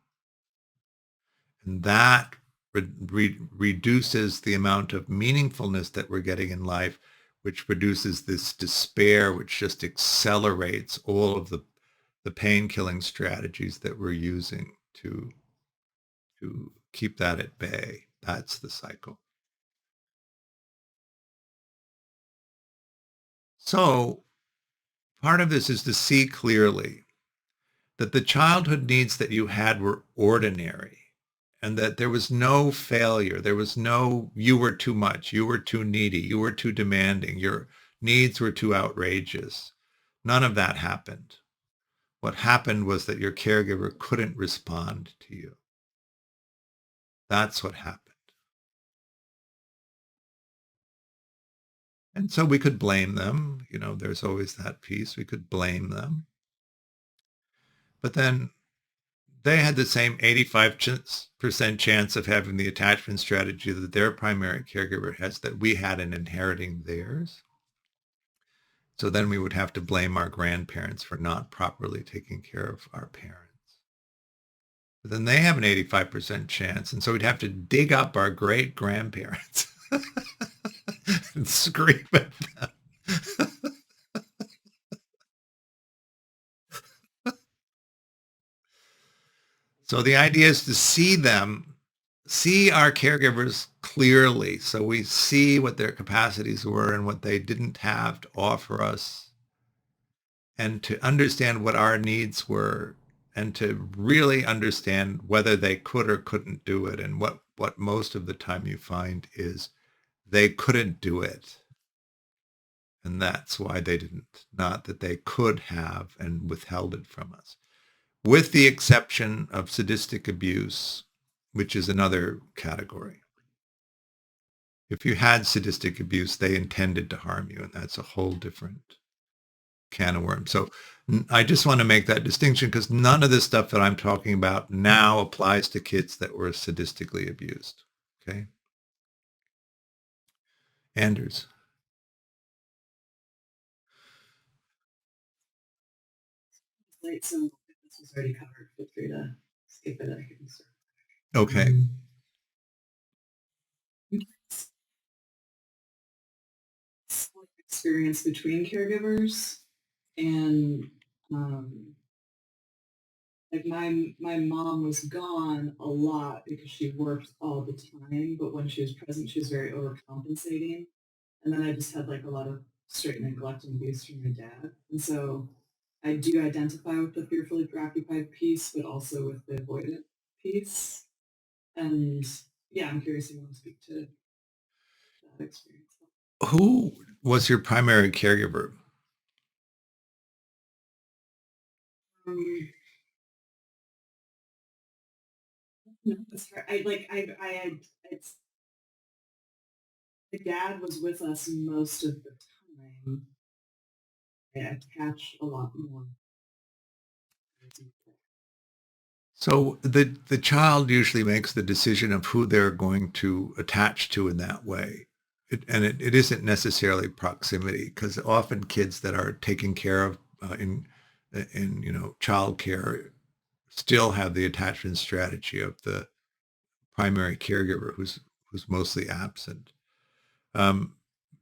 Speaker 2: And that reduces the amount of meaningfulness that we're getting in life, which produces this despair, which just accelerates all of the pain-killing strategies that we're using to keep that at bay. That's the cycle. So part of this is to see clearly that the childhood needs that you had were ordinary, and that there was no failure. There was no, you were too much, you were too needy, you were too demanding, your needs were too outrageous. None of that happened. What happened was that your caregiver couldn't respond to you. That's what happened. And so we could blame them. You know, there's always that piece. We could blame them. But then they had the same 85% chance of having the attachment strategy that their primary caregiver has that we had in inheriting theirs. So then we would have to blame our grandparents for not properly taking care of our parents. But then they have an 85% chance. And so we'd have to dig up our great grandparents and scream at them. So the idea is to see them, see our caregivers clearly, so we see what their capacities were and what they didn't have to offer us, and to understand what our needs were, and to really understand whether they could or couldn't do it. And what most of the time you find is they couldn't do it. And that's why they didn't, not that they could have and withheld it from us. With the exception of sadistic abuse, which is another category. If you had sadistic abuse, they intended to harm you, and that's a whole different can of worms. So I just want to make that distinction because none of the stuff that I'm talking about now applies to kids that were sadistically abused. Okay? Anders.
Speaker 5: Right, so this was already covered. Feel free to skip it. I can start.
Speaker 2: Okay.
Speaker 5: Experience between caregivers, and like my mom was gone a lot because she worked all the time, but when she was present, she was very overcompensating. And then I just had like a lot of straight neglect and abuse from my dad. And so I do identify with the fearfully preoccupied piece, but also with the avoidant piece. And yeah, I'm curious if you want to speak to that experience.
Speaker 2: Who was your primary caregiver?
Speaker 5: No, it's hard. I had, it's, my dad was with us most of the time. I attach a lot more.
Speaker 2: So the child usually makes the decision of who they're going to attach to in that way. It isn't necessarily proximity, because often kids that are taken care of in child care still have the attachment strategy of the primary caregiver who's mostly absent.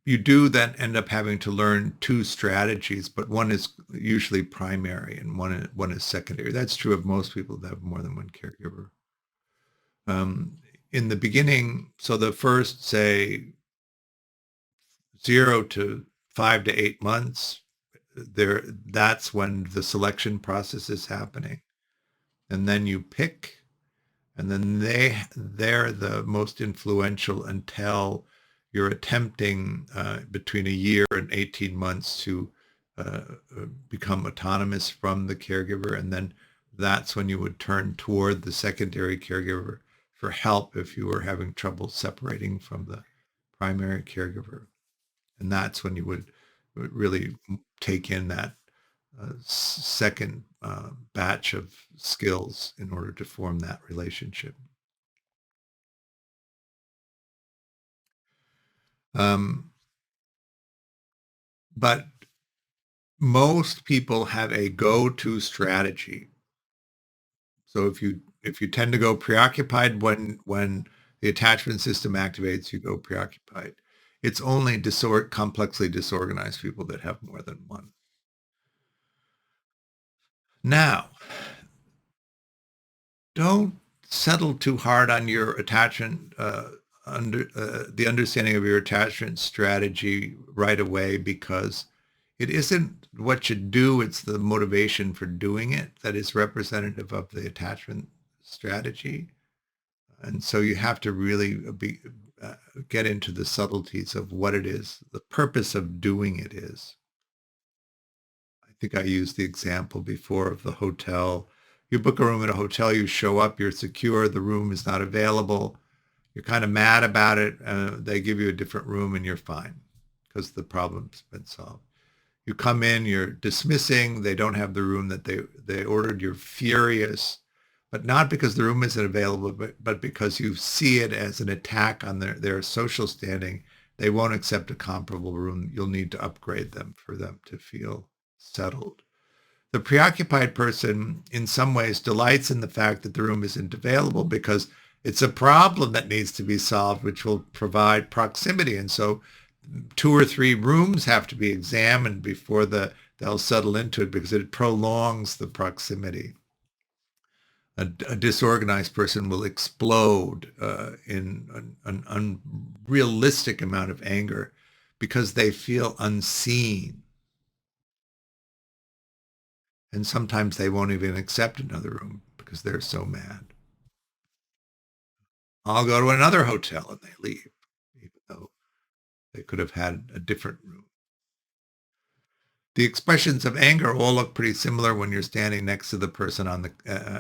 Speaker 2: You do then end up having to learn two strategies, but one is usually primary and one is secondary. That's true of most people that have more than one caregiver. In the beginning, so the first, say, 0 to 5 to 8 months, that's when the selection process is happening. And then you pick, and then they're the most influential until you're attempting between a year and 18 months to become autonomous from the caregiver. And then that's when you would turn toward the secondary caregiver for help if you were having trouble separating from the primary caregiver. And that's when you would really take in that second batch of skills in order to form that relationship. But most people have a go-to strategy. So if you tend to go preoccupied when the attachment system activates, you go preoccupied. It's only complexly disorganized people that have more than one. Now, don't settle too hard on your attachment, the understanding of your attachment strategy right away, because it isn't what you do, it's the motivation for doing it that is representative of the attachment strategy. And so you have to really get into the subtleties of what it is, the purpose of doing it is. I think I used the example before of the hotel. You book a room at a hotel, you show up, you're secure, the room is not available. You're kind of mad about it. They give you a different room and you're fine because the problem's been solved. You come in, you're dismissing, they don't have the room that they ordered, you're furious, but not because the room isn't available, but because you see it as an attack on their social standing. They won't accept a comparable room. You'll need to upgrade them for them to feel settled. The preoccupied person in some ways delights in the fact that the room isn't available because it's a problem that needs to be solved, which will provide proximity. And so 2 or 3 rooms have to be examined before they'll settle into it because it prolongs the proximity. A disorganized person will explode in an unrealistic amount of anger because they feel unseen. And sometimes they won't even accept another room because they're so mad. I'll go to another hotel and they leave, even though they could have had a different room. The expressions of anger all look pretty similar when you're standing next to the person on the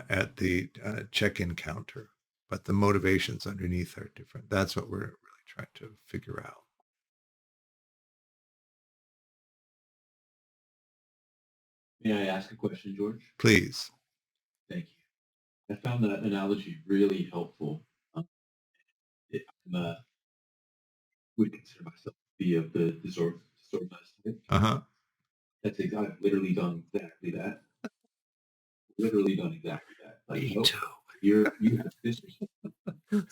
Speaker 2: at the check-in counter, but the motivations underneath are different. That's what we're really trying to figure out.
Speaker 6: May I ask a question, George?
Speaker 2: Please.
Speaker 6: Thank you. I found that analogy really helpful. I would consider myself to be of the disorganized type. I've literally done exactly that. Literally done exactly that. Like,
Speaker 2: Me
Speaker 6: nope,
Speaker 2: too.
Speaker 6: you have disrespected.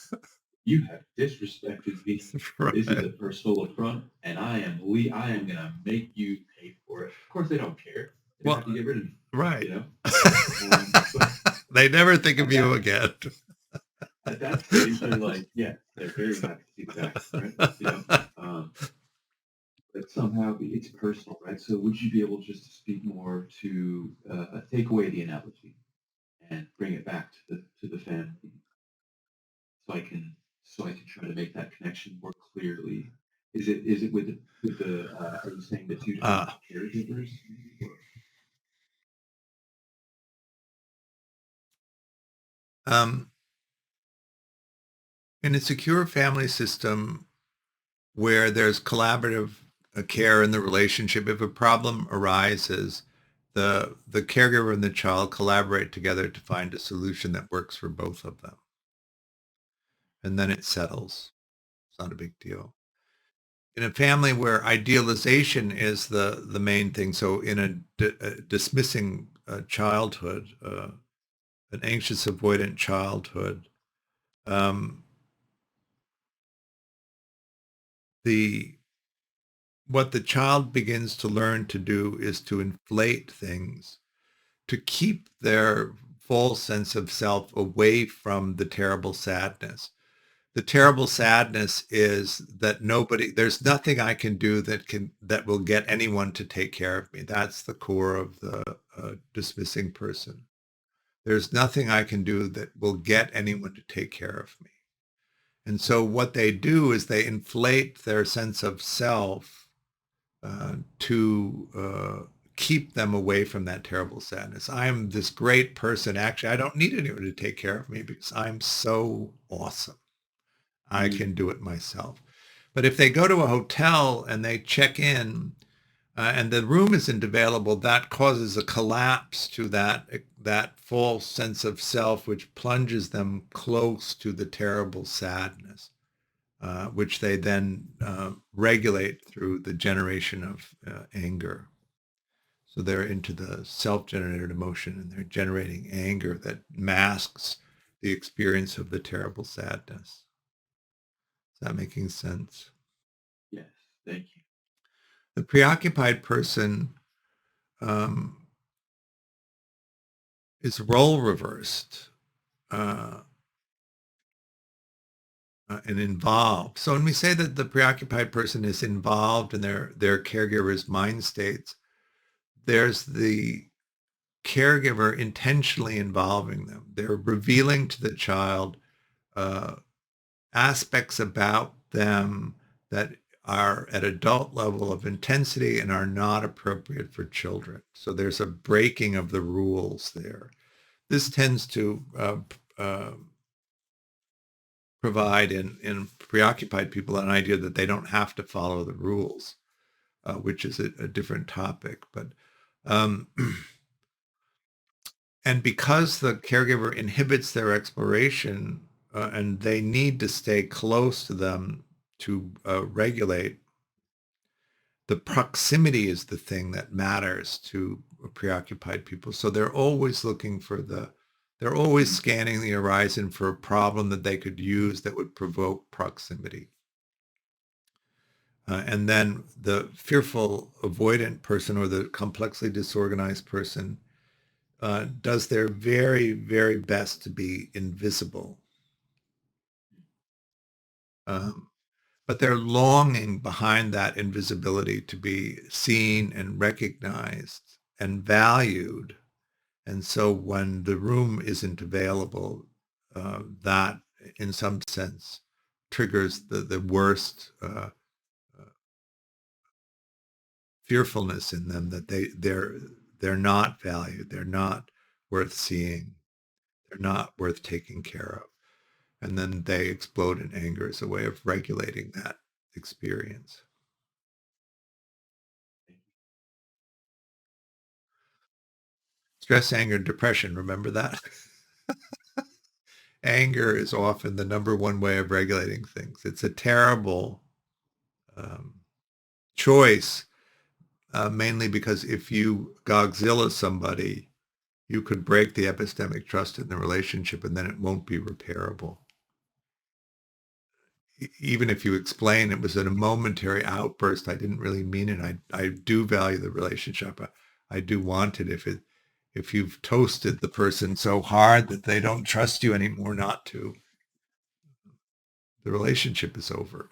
Speaker 6: You have disrespected me.
Speaker 2: Right.
Speaker 6: This is a personal affront, and I am gonna make you pay for it. Of course, they don't care. They have to get rid of me.
Speaker 2: Right.
Speaker 6: You know.
Speaker 2: They never think of you again.
Speaker 6: At that stage, they're like, yeah, they're very happy to see the back, right? You know, but somehow it's personal, right? So would you be able just to speak more to take away the analogy and bring it back to the family, so I can try to make that connection more clearly? Is it with the are you saying the 2 different caregivers?
Speaker 2: In a secure family system where there's collaborative care in the relationship, if a problem arises, the caregiver and the child collaborate together to find a solution that works for both of them. And then it settles. It's not a big deal. In a family where idealization is the main thing, so in a dismissing childhood, an anxious avoidant childhood, what the child begins to learn to do is to inflate things, to keep their full sense of self away from the terrible sadness. The terrible sadness is that there's nothing I can do that will get anyone to take care of me. That's the core of the dismissing person. There's nothing I can do that will get anyone to take care of me. And so what they do is they inflate their sense of self to keep them away from that terrible sadness. I'm this great person. Actually, I don't need anyone to take care of me because I'm so awesome. I can do it myself. But if they go to a hotel and they check in and the room isn't available, that causes a collapse to that false sense of self, which plunges them close to the terrible sadness, which they then regulate through the generation of anger. So they're into the self-generated emotion, and they're generating anger that masks the experience of the terrible sadness. Is that making sense?
Speaker 6: Yes, thank you.
Speaker 2: The preoccupied person is role reversed and involved. So when we say that the preoccupied person is involved in their caregiver's mind states, there's the caregiver intentionally involving them. They're revealing to the child aspects about them that are at adult level of intensity and are not appropriate for children. So there's a breaking of the rules there. This tends to provide in preoccupied people an idea that they don't have to follow the rules, which is a different topic. But and because the caregiver inhibits their exploration and they need to stay close to them to regulate, the proximity is the thing that matters to preoccupied people. So they're always looking for they're always scanning the horizon for a problem that they could use that would provoke proximity. And then the fearful avoidant person or the complexly disorganized person does their very, very best to be invisible. But they're longing behind that invisibility to be seen and recognized and valued. And so when the room isn't available, that in some sense triggers the worst fearfulness in them, that they're not valued, they're not worth seeing, they're not worth taking care of. And then they explode in anger as a way of regulating that experience. Stress, anger, depression, remember that? Anger is often the number one way of regulating things. It's a terrible choice, mainly because if you Godzilla somebody, you could break the epistemic trust in the relationship and then it won't be repairable. Even if you explain it was a momentary outburst, I didn't really mean it. I do value the relationship. I do want it. If you've toasted the person so hard that they don't trust you anymore not to, the relationship is over.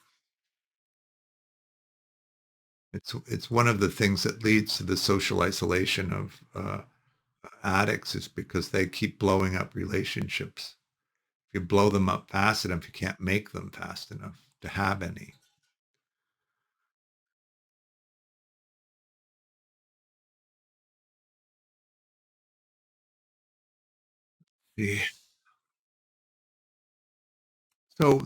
Speaker 2: It's one of the things that leads to the social isolation of addicts, is because they keep blowing up relationships. If you blow them up fast enough, you can't make them fast enough to have any. Yeah. So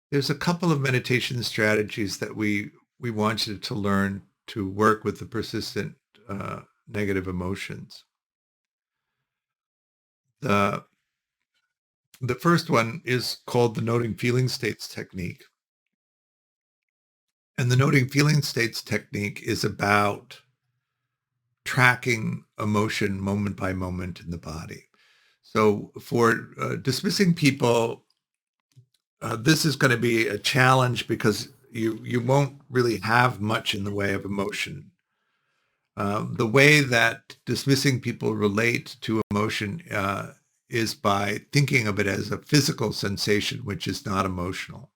Speaker 2: there's a couple of meditation strategies that we want you to learn to work with the persistent negative emotions. The first one is called the noting feeling states technique. And the noting feeling states technique is about tracking emotion moment by moment in the body. So for dismissing people, this is going to be a challenge because you won't really have much in the way of emotion. The way that dismissing people relate to emotion is by thinking of it as a physical sensation, which is not emotional.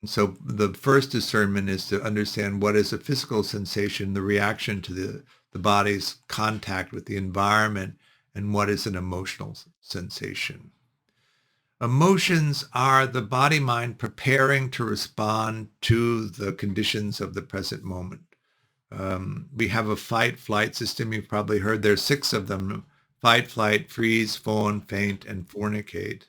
Speaker 2: And so the first discernment is to understand what is a physical sensation, the reaction to the body's contact with the environment, and what is an emotional sensation. Emotions are the body-mind preparing to respond to the conditions of the present moment. We have a fight-flight system. You've probably heard there's 6 of them: fight, flight, freeze, fawn, faint, and fornicate.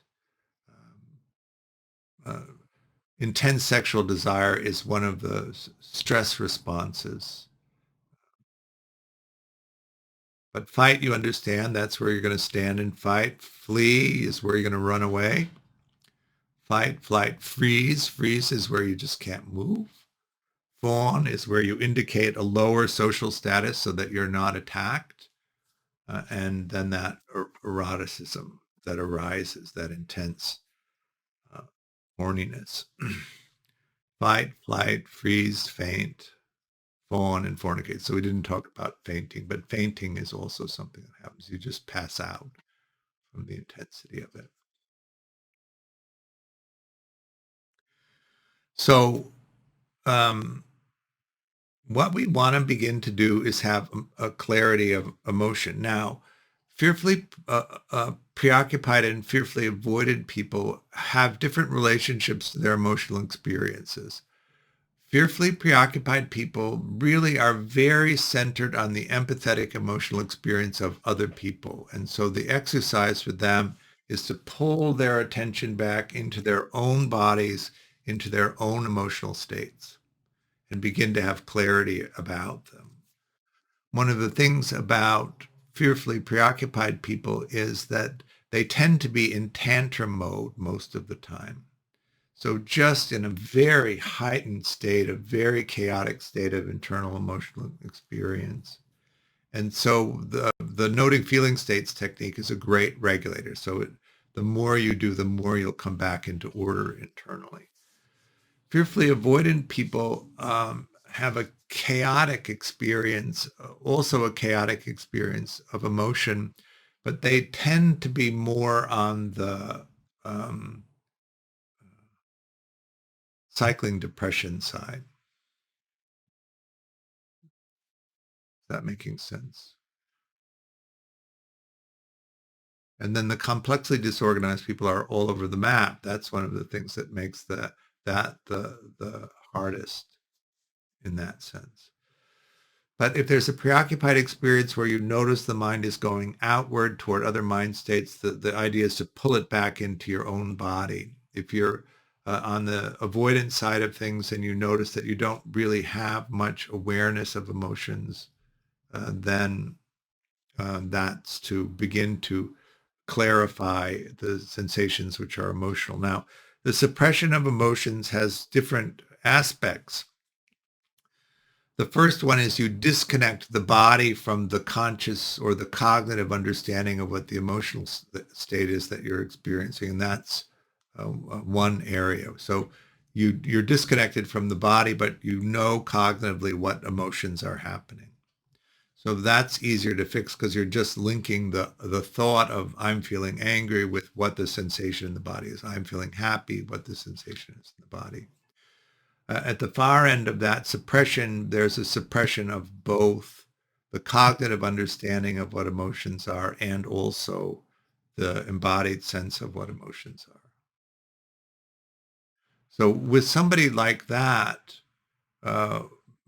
Speaker 2: Intense sexual desire is one of the stress responses. But fight, you understand, that's where you're going to stand and fight. Flee is where you're going to run away. Fight, flight, freeze. Freeze is where you just can't move. Fawn is where you indicate a lower social status so that you're not attacked. And then that eroticism that arises, that intense horniness. Fight, flight, freeze, faint, fawn, and fornicate. So we didn't talk about fainting, but fainting is also something that happens. You just pass out from the intensity of it. So what we want to begin to do is have a clarity of emotion. Now, fearfully preoccupied and fearfully avoided people have different relationships to their emotional experiences. Fearfully preoccupied people really are very centered on the empathetic emotional experience of other people. And so the exercise for them is to pull their attention back into their own bodies, into their own emotional states, and begin to have clarity about them. One of the things about fearfully preoccupied people is that they tend to be in tantrum mode most of the time. So just in a very heightened state, a very chaotic state of internal emotional experience. And so the noting feeling states technique is a great regulator. So the more you do, the more you'll come back into order internally. Fearfully avoidant people have a chaotic experience, also a chaotic experience of emotion, but they tend to be more on the cycling depression side. Is that making sense? And then the complexly disorganized people are all over the map. That's one of the things that makes the hardest in that sense. But if there's a preoccupied experience where you notice the mind is going outward toward other mind states, the idea is to pull it back into your own body. If you're on the avoidant side of things and you notice that you don't really have much awareness of emotions, then that's to begin to clarify the sensations which are emotional. Now, the suppression of emotions has different aspects. The first one is you disconnect the body from the conscious or the cognitive understanding of what the emotional state is that you're experiencing. And that's one area. So you're disconnected from the body, but you know cognitively what emotions are happening. So that's easier to fix because you're just linking the thought of I'm feeling angry with what the sensation in the body is. I'm feeling happy, what the sensation is in the body. At the far end of that suppression, there's a suppression of both the cognitive understanding of what emotions are and also the embodied sense of what emotions are. So with somebody like that,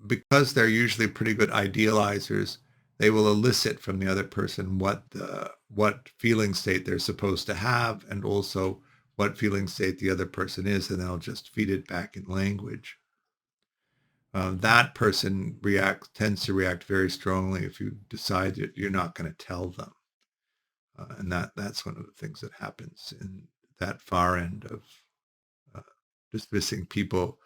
Speaker 2: because they're usually pretty good idealizers, they will elicit from the other person what feeling state they're supposed to have and also what feeling state the other person is, and they'll just feed it back in language. That person tends to react very strongly if you decide that you're not going to tell them. And that's one of the things that happens in that far end of dismissing people.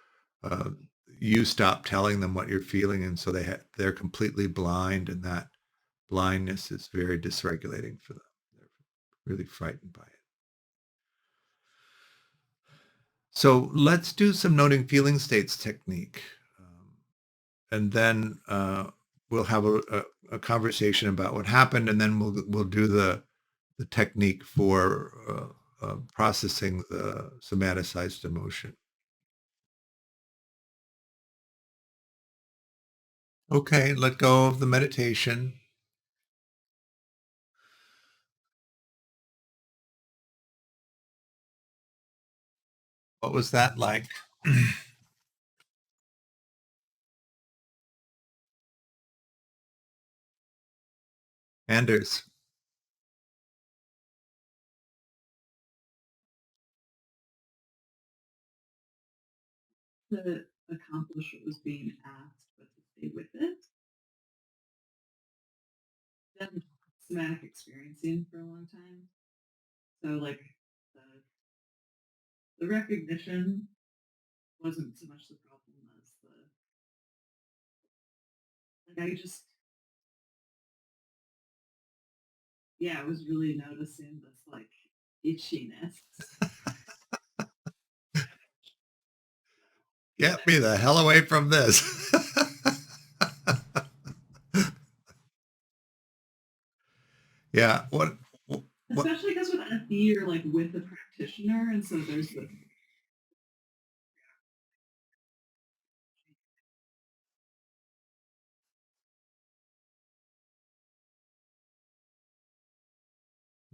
Speaker 2: You stop telling them what you're feeling, and so they're completely blind, and that blindness is very dysregulating for them. They're really frightened by it. So let's do some noting feeling states technique. And then we'll have a conversation about what happened, and then we'll do the technique for processing the somaticized emotion. Okay, let go of the meditation. What was that like? Anders.
Speaker 5: To accomplish what was being asked, but to stay with it. Then somatic experiencing for a long time. So like the recognition wasn't so much the problem as I just I was really noticing this like itchiness.
Speaker 2: Get me the hell away from this. Yeah. What?
Speaker 5: Especially because with FE, you're like with the practitioner, and so there's the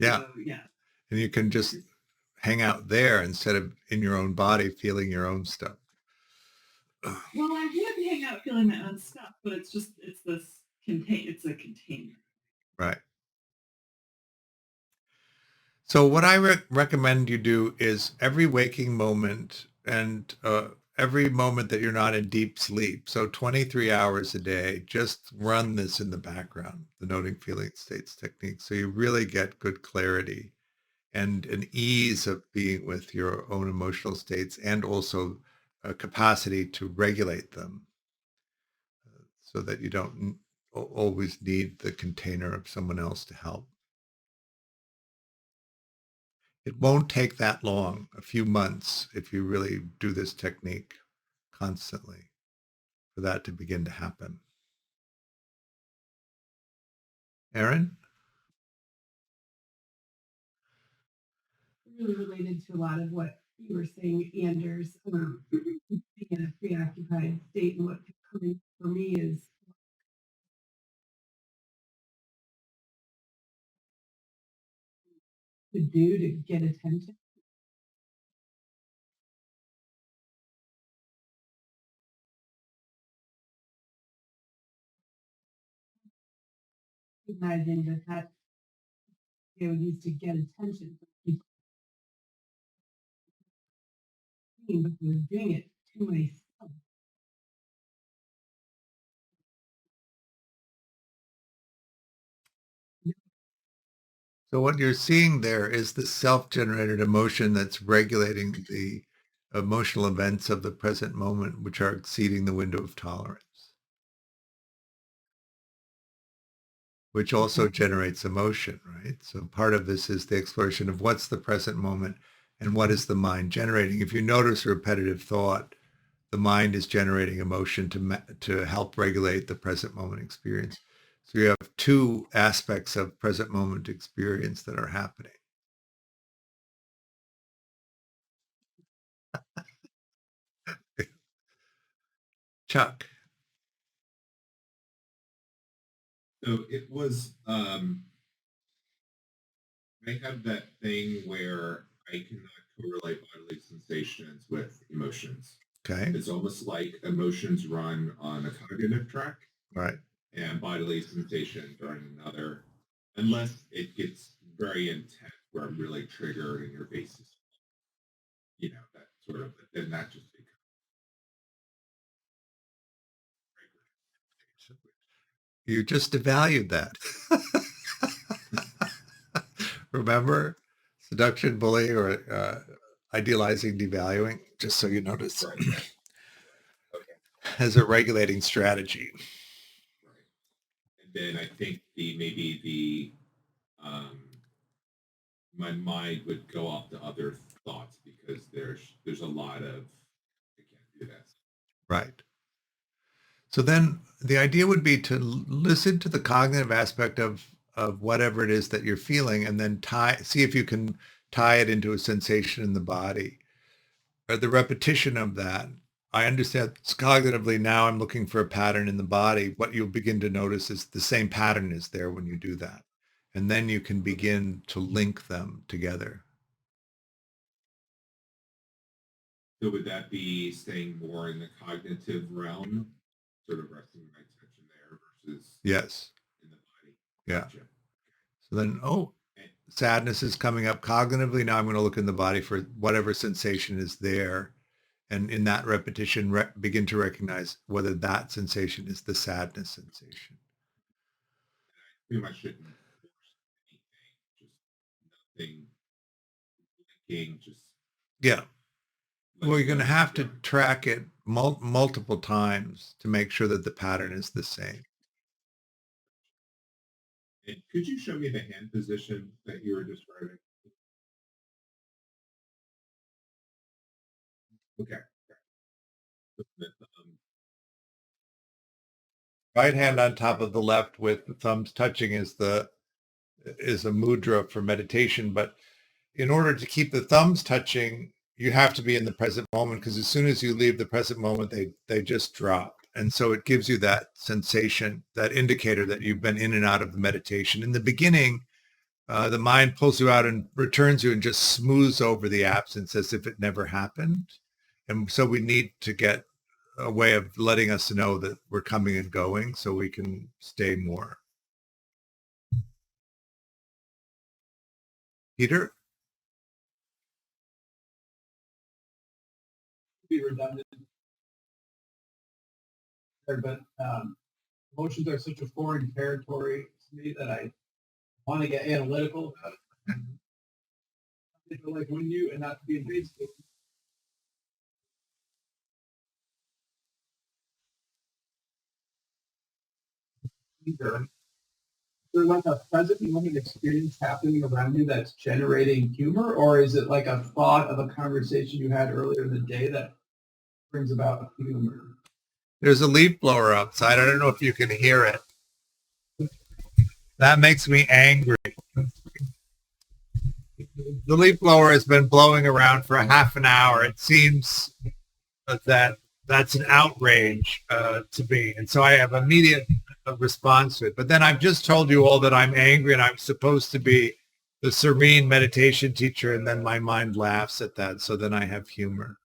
Speaker 2: Yeah.
Speaker 5: so, yeah.
Speaker 2: And you can just hang out there instead of in your own body feeling your own stuff.
Speaker 5: Well, I would hang out feeling my own stuff, but it's a container.
Speaker 2: Right. So what I recommend you do is every waking moment and every moment that you're not in deep sleep, so 23 hours a day, just run this in the background, the noting feeling states technique, so you really get good clarity and an ease of being with your own emotional states and also a capacity to regulate them so that you don't always need the container of someone else to help. It won't take that long, a few months, if you really do this technique constantly for that to begin to happen. Aaron?
Speaker 3: Really related to a lot of what you were saying, Anders, being in a preoccupied state, and what coming for me is to do to get attention. Recognizing that needs to get attention from people, but we're doing it to myself.
Speaker 2: So what you're seeing there is the self-generated emotion that's regulating the emotional events of the present moment, which are exceeding the window of tolerance, which also generates emotion, right? So part of this is the exploration of what's the present moment and what is the mind generating. If you notice repetitive thought, the mind is generating emotion to help regulate the present moment experience. So you have two aspects of present moment experience that are happening. Chuck.
Speaker 7: So it was, I have that thing where I cannot correlate bodily sensations with emotions.
Speaker 2: Okay.
Speaker 7: It's almost like emotions run on a cognitive track
Speaker 2: Right.
Speaker 7: and bodily sensations are on another, unless it gets very intense where I'm really triggered and your face is, that sort of, but then that just becomes
Speaker 2: You just devalued that. Remember? Seduction, bullying, or idealizing, devaluing, just so you notice,
Speaker 7: right. Okay.
Speaker 2: as a regulating strategy.
Speaker 7: Right. And then I think my mind would go off to other thoughts because there's a lot of I can't do that.
Speaker 2: Right. So then the idea would be to listen to the cognitive aspect of whatever it is that you're feeling and then see if you can tie it into a sensation in the body or the repetition of that. I understand cognitively now I'm looking for a pattern in the body. What you'll begin to notice is the same pattern is there when you do that. And then you can begin to link them together.
Speaker 7: So would that be staying more in the cognitive realm, sort of resting my attention there versus
Speaker 2: Yes.
Speaker 7: in the body?
Speaker 2: Yeah.
Speaker 7: Gotcha.
Speaker 2: So then, sadness is coming up cognitively. Now I'm going to look in the body for whatever sensation is there. And in that repetition, begin to recognize whether that sensation is the sadness sensation.
Speaker 7: Pretty much shouldn't force anything, just nothing linking, just
Speaker 2: Yeah.
Speaker 7: let
Speaker 2: Well, you're going to
Speaker 7: go.
Speaker 2: have to
Speaker 7: Yeah.
Speaker 2: track it multiple times to make sure that the pattern is the same.
Speaker 7: And could you show me the hand position that you were describing? Okay.
Speaker 2: Right hand on top of the left with the thumbs touching is a mudra for meditation. But in order to keep the thumbs touching, you have to be in the present moment, because as soon as you leave the present moment, they just drop. And so it gives you that sensation, that indicator that you've been in and out of the meditation. In the beginning, the mind pulls you out and returns you and just smooths over the absence as if it never happened. And so we need to get a way of letting us know that we're coming and going so we can stay more. Peter?
Speaker 4: Be redundant there, but emotions are such a foreign territory to me that I want to get analytical about it. I feel like when you, and not to be invasive, there's like a present moment experience happening around you that's generating humor, or is it like a thought of a conversation you had earlier in the day that brings about humor?
Speaker 2: There's a leaf blower outside. I don't know if you can hear it. That makes me angry. The leaf blower has been blowing around for half an hour. It seems that that's an outrage to me. And so I have immediate response to it. But then I've just told you all that I'm angry and I'm supposed to be the serene meditation teacher. And then my mind laughs at that. So then I have humor.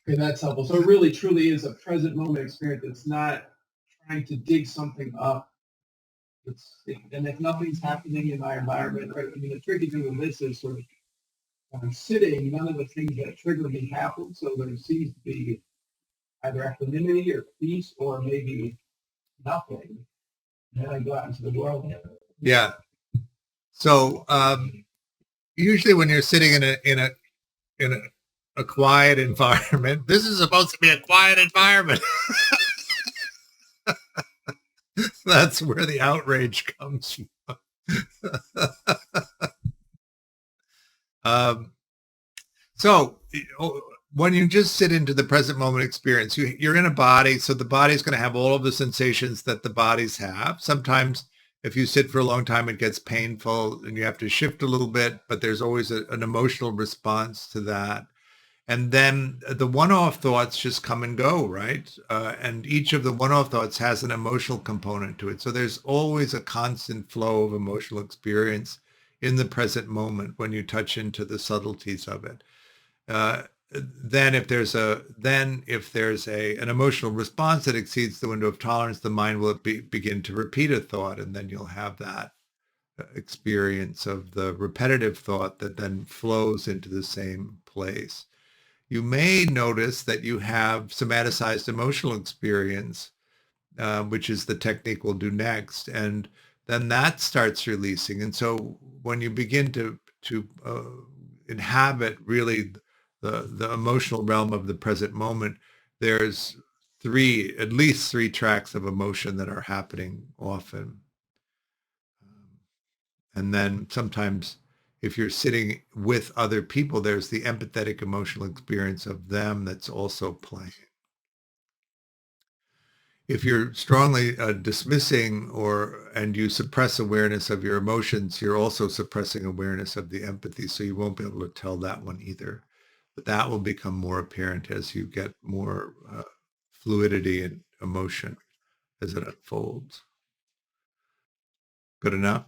Speaker 4: Okay, that's helpful. So it really truly is a present moment experience. It's not trying to dig something up. And if nothing's happening in my environment, right? I mean, the tricky thing with this is sort of when I'm sitting, none of the things that trigger me happen. So there seems to be either equanimity or peace or maybe nothing. And then I go out into the world.
Speaker 2: Yeah. So usually when you're sitting in a quiet environment, this is supposed to be a quiet environment. That's where the outrage comes from. So when you just sit into the present moment experience, you're in a body, so the body's going to have all of the sensations that the bodies have. Sometimes if you sit for a long time, it gets painful and you have to shift a little bit, but there's always an emotional response to that. And then the one-off thoughts just come and go, right? And each of the one-off thoughts has an emotional component to it. So there's always a constant flow of emotional experience in the present moment when you touch into the subtleties of it. Then if there's an emotional response that exceeds the window of tolerance, the mind will begin to repeat a thought, and then you'll have that experience of the repetitive thought that then flows into the same place. You may notice that you have somaticized emotional experience, which is the technique we'll do next, and then that starts releasing. And so when you begin to inhabit really the emotional realm of the present moment, there's at least three tracks of emotion that are happening often. And then sometimes if you're sitting with other people, there's the empathetic emotional experience of them that's also playing. If you're strongly dismissing and you suppress awareness of your emotions, you're also suppressing awareness of the empathy. So you won't be able to tell that one either. But that will become more apparent as you get more fluidity and emotion as it unfolds. Good enough?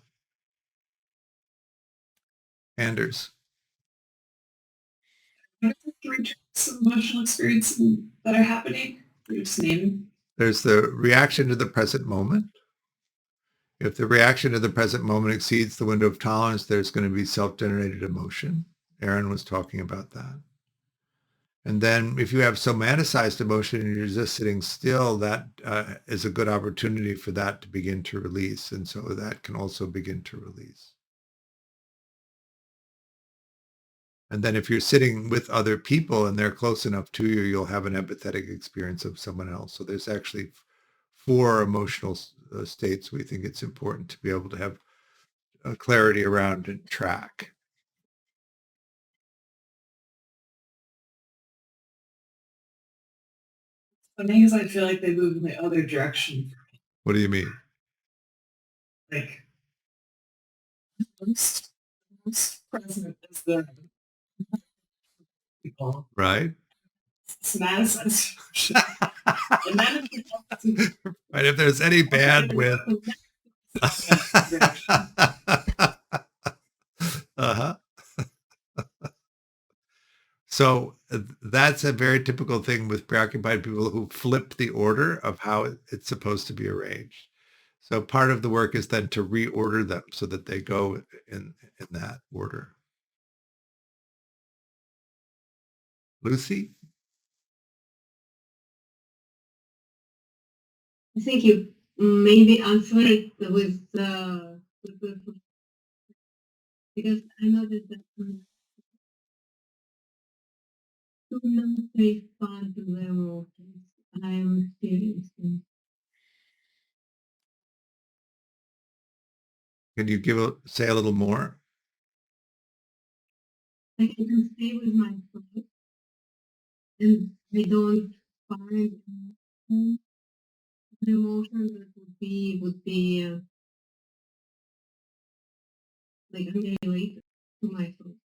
Speaker 2: Anders?
Speaker 5: Three types of emotional experience that are happening. You just name.
Speaker 2: There's the reaction to the present moment. If the reaction to the present moment exceeds the window of tolerance, there's going to be self-generated emotion. Aaron was talking about that. And then if you have somaticized emotion and you're just sitting still, that is a good opportunity for that to begin to release. And so that can also begin to release. And then if you're sitting with other people and they're close enough to you, you'll have an empathetic experience of someone else. So there's actually 4 emotional states we think it's important to be able to have clarity around and track.
Speaker 5: Funny is I feel like they move in the other direction.
Speaker 2: What do you mean?
Speaker 5: Like most present is the people.
Speaker 2: Right?
Speaker 5: It's somaticized emotion. And that is
Speaker 2: Right. If there's any bandwidth. Uh-huh. So that's a very typical thing with preoccupied people who flip the order of how it's supposed to be arranged. So part of the work is then to reorder them so that they go in that order. Lucy?
Speaker 3: I think you maybe answer it with because I noticed that to not respond to the emotions I am experiencing.
Speaker 2: Can you say a little more?
Speaker 3: Like I can stay with my thoughts and I don't find the emotions that would be like unrelated to my thoughts.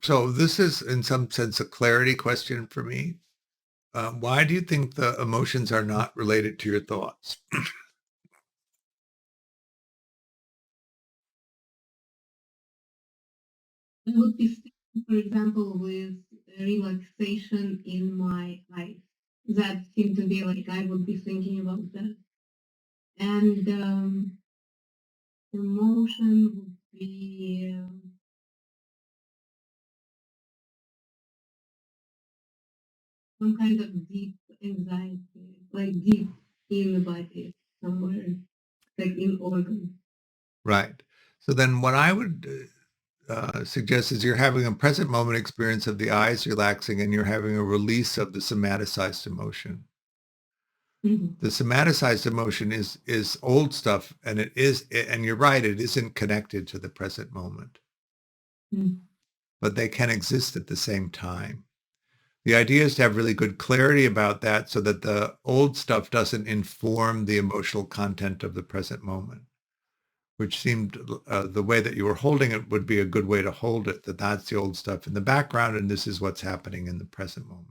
Speaker 2: So this is in some sense a clarity question for me. Why do you think the emotions are not related to your thoughts?
Speaker 3: I would be staying, for example, with relaxation in my eyes. That seemed to be like I would be thinking about that. And emotion would be some kind of deep anxiety, like deep in the body somewhere, like in organs.
Speaker 2: Right. So then what I would suggest is you're having a present moment experience of the eyes relaxing and you're having a release of the somaticized emotion.
Speaker 3: Mhm.
Speaker 2: The somaticized emotion is old stuff and and you're right, it isn't connected to the present moment.
Speaker 3: Mhm.
Speaker 2: But they can exist at the same time. The idea is to have really good clarity about that so that the old stuff doesn't inform the emotional content of the present moment, which seemed the way that you were holding it would be a good way to hold it, that's the old stuff in the background and this is what's happening in the present moment.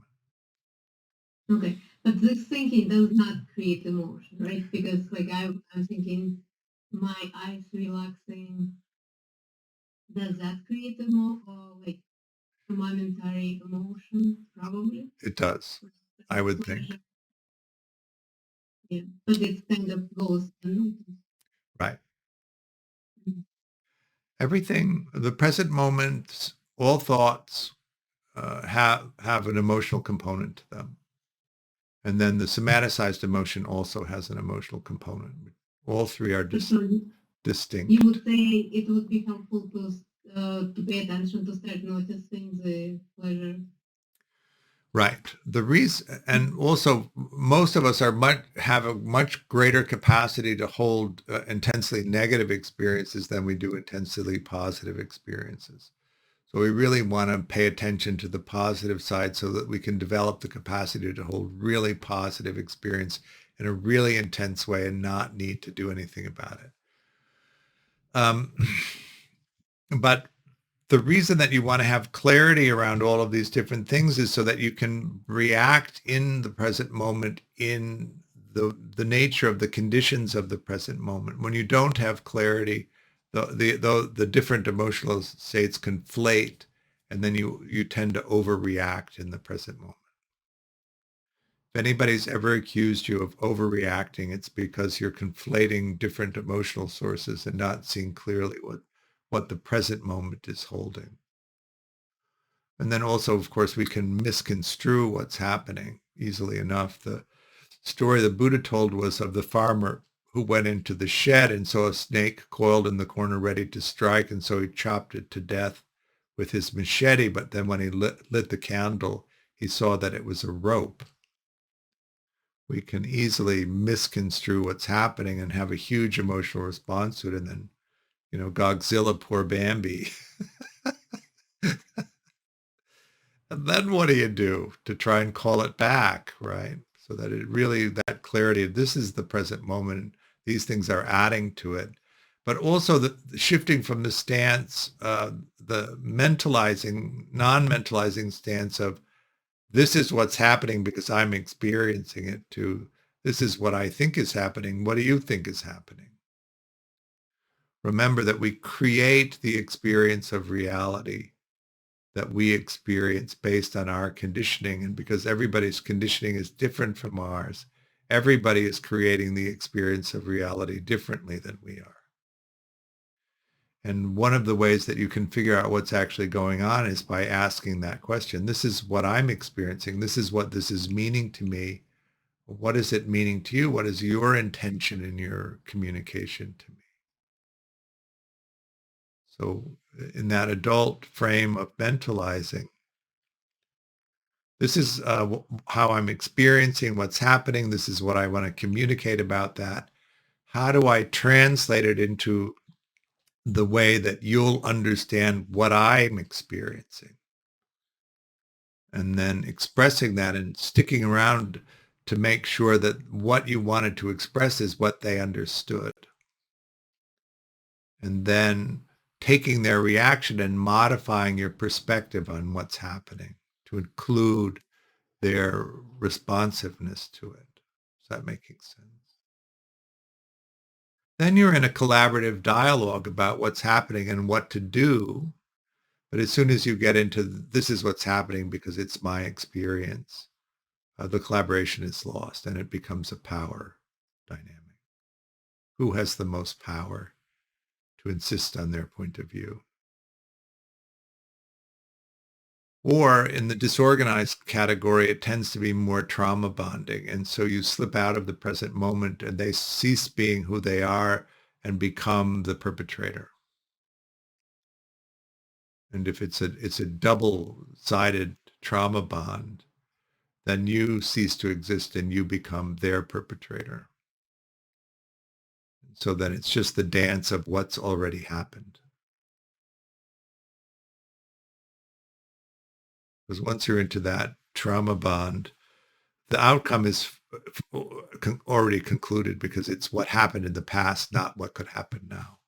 Speaker 3: Okay, but this thinking does not create emotion, right? Because like I'm thinking, my eyes relaxing. Does that create like a momentary emotion? Probably.
Speaker 2: It does, I would think.
Speaker 3: Yeah, but it kind of goes unnoticed.
Speaker 2: Right.
Speaker 3: Mhm.
Speaker 2: Everything, the present moments, all thoughts have an emotional component to them. And then the somaticized emotion also has an emotional component. All 3 are
Speaker 3: So
Speaker 2: distinct.
Speaker 3: you would say it would be helpful to pay attention to start noticing the pleasure.
Speaker 2: Right. The reason, and also most of us have a much greater capacity to hold intensely negative experiences than we do intensely positive experiences. So we really want to pay attention to the positive side so that we can develop the capacity to hold really positive experience in a really intense way and not need to do anything about it. But the reason that you want to have clarity around all of these different things is so that you can react in the present moment in the nature of the conditions of the present moment. When you don't have clarity, the different emotional states conflate, and then you tend to overreact in the present moment. If anybody's ever accused you of overreacting, it's because you're conflating different emotional sources and not seeing clearly what the present moment is holding. And then also, of course, we can misconstrue what's happening easily enough. The story the Buddha told was of the farmer who went into the shed and saw a snake coiled in the corner ready to strike, and so he chopped it to death with his machete. But then when he lit the candle, he saw that it was a rope. We can easily misconstrue what's happening and have a huge emotional response to it, and then, Godzilla, poor Bambi. And then what do you do to try and call it back, right? So that it really, that clarity, this is the present moment, these things are adding to it. But also the shifting from the stance, the mentalizing, non-mentalizing stance of this is what's happening because I'm experiencing it, to this is what I think is happening. What do you think is happening? Remember that we create the experience of reality that we experience based on our conditioning. And because everybody's conditioning is different from ours, everybody is creating the experience of reality differently than we are. And one of the ways that you can figure out what's actually going on is by asking that question. This is what I'm experiencing. This is what this is meaning to me. What is it meaning to you? What is your intention in your communication to me? So in that adult frame of mentalizing, this is how I'm experiencing what's happening. This is what I want to communicate about that. How do I translate it into the way that you'll understand what I'm experiencing? And then expressing that and sticking around to make sure that what you wanted to express is what they understood. And then taking their reaction and modifying your perspective on what's happening to include their responsiveness to it. Is that making sense? Then you're in a collaborative dialogue about what's happening and what to do. But as soon as you get into this is what's happening because it's my experience, the collaboration is lost and it becomes a power dynamic. Who has the most power to insist on their point of view? Or in the disorganized category, it tends to be more trauma bonding. And so you slip out of the present moment and they cease being who they are and become the perpetrator. And if it's a double-sided trauma bond, then you cease to exist and you become their perpetrator. So then it's just the dance of what's already happened. Because once you're into that trauma bond, the outcome is already concluded because it's what happened in the past, not what could happen now.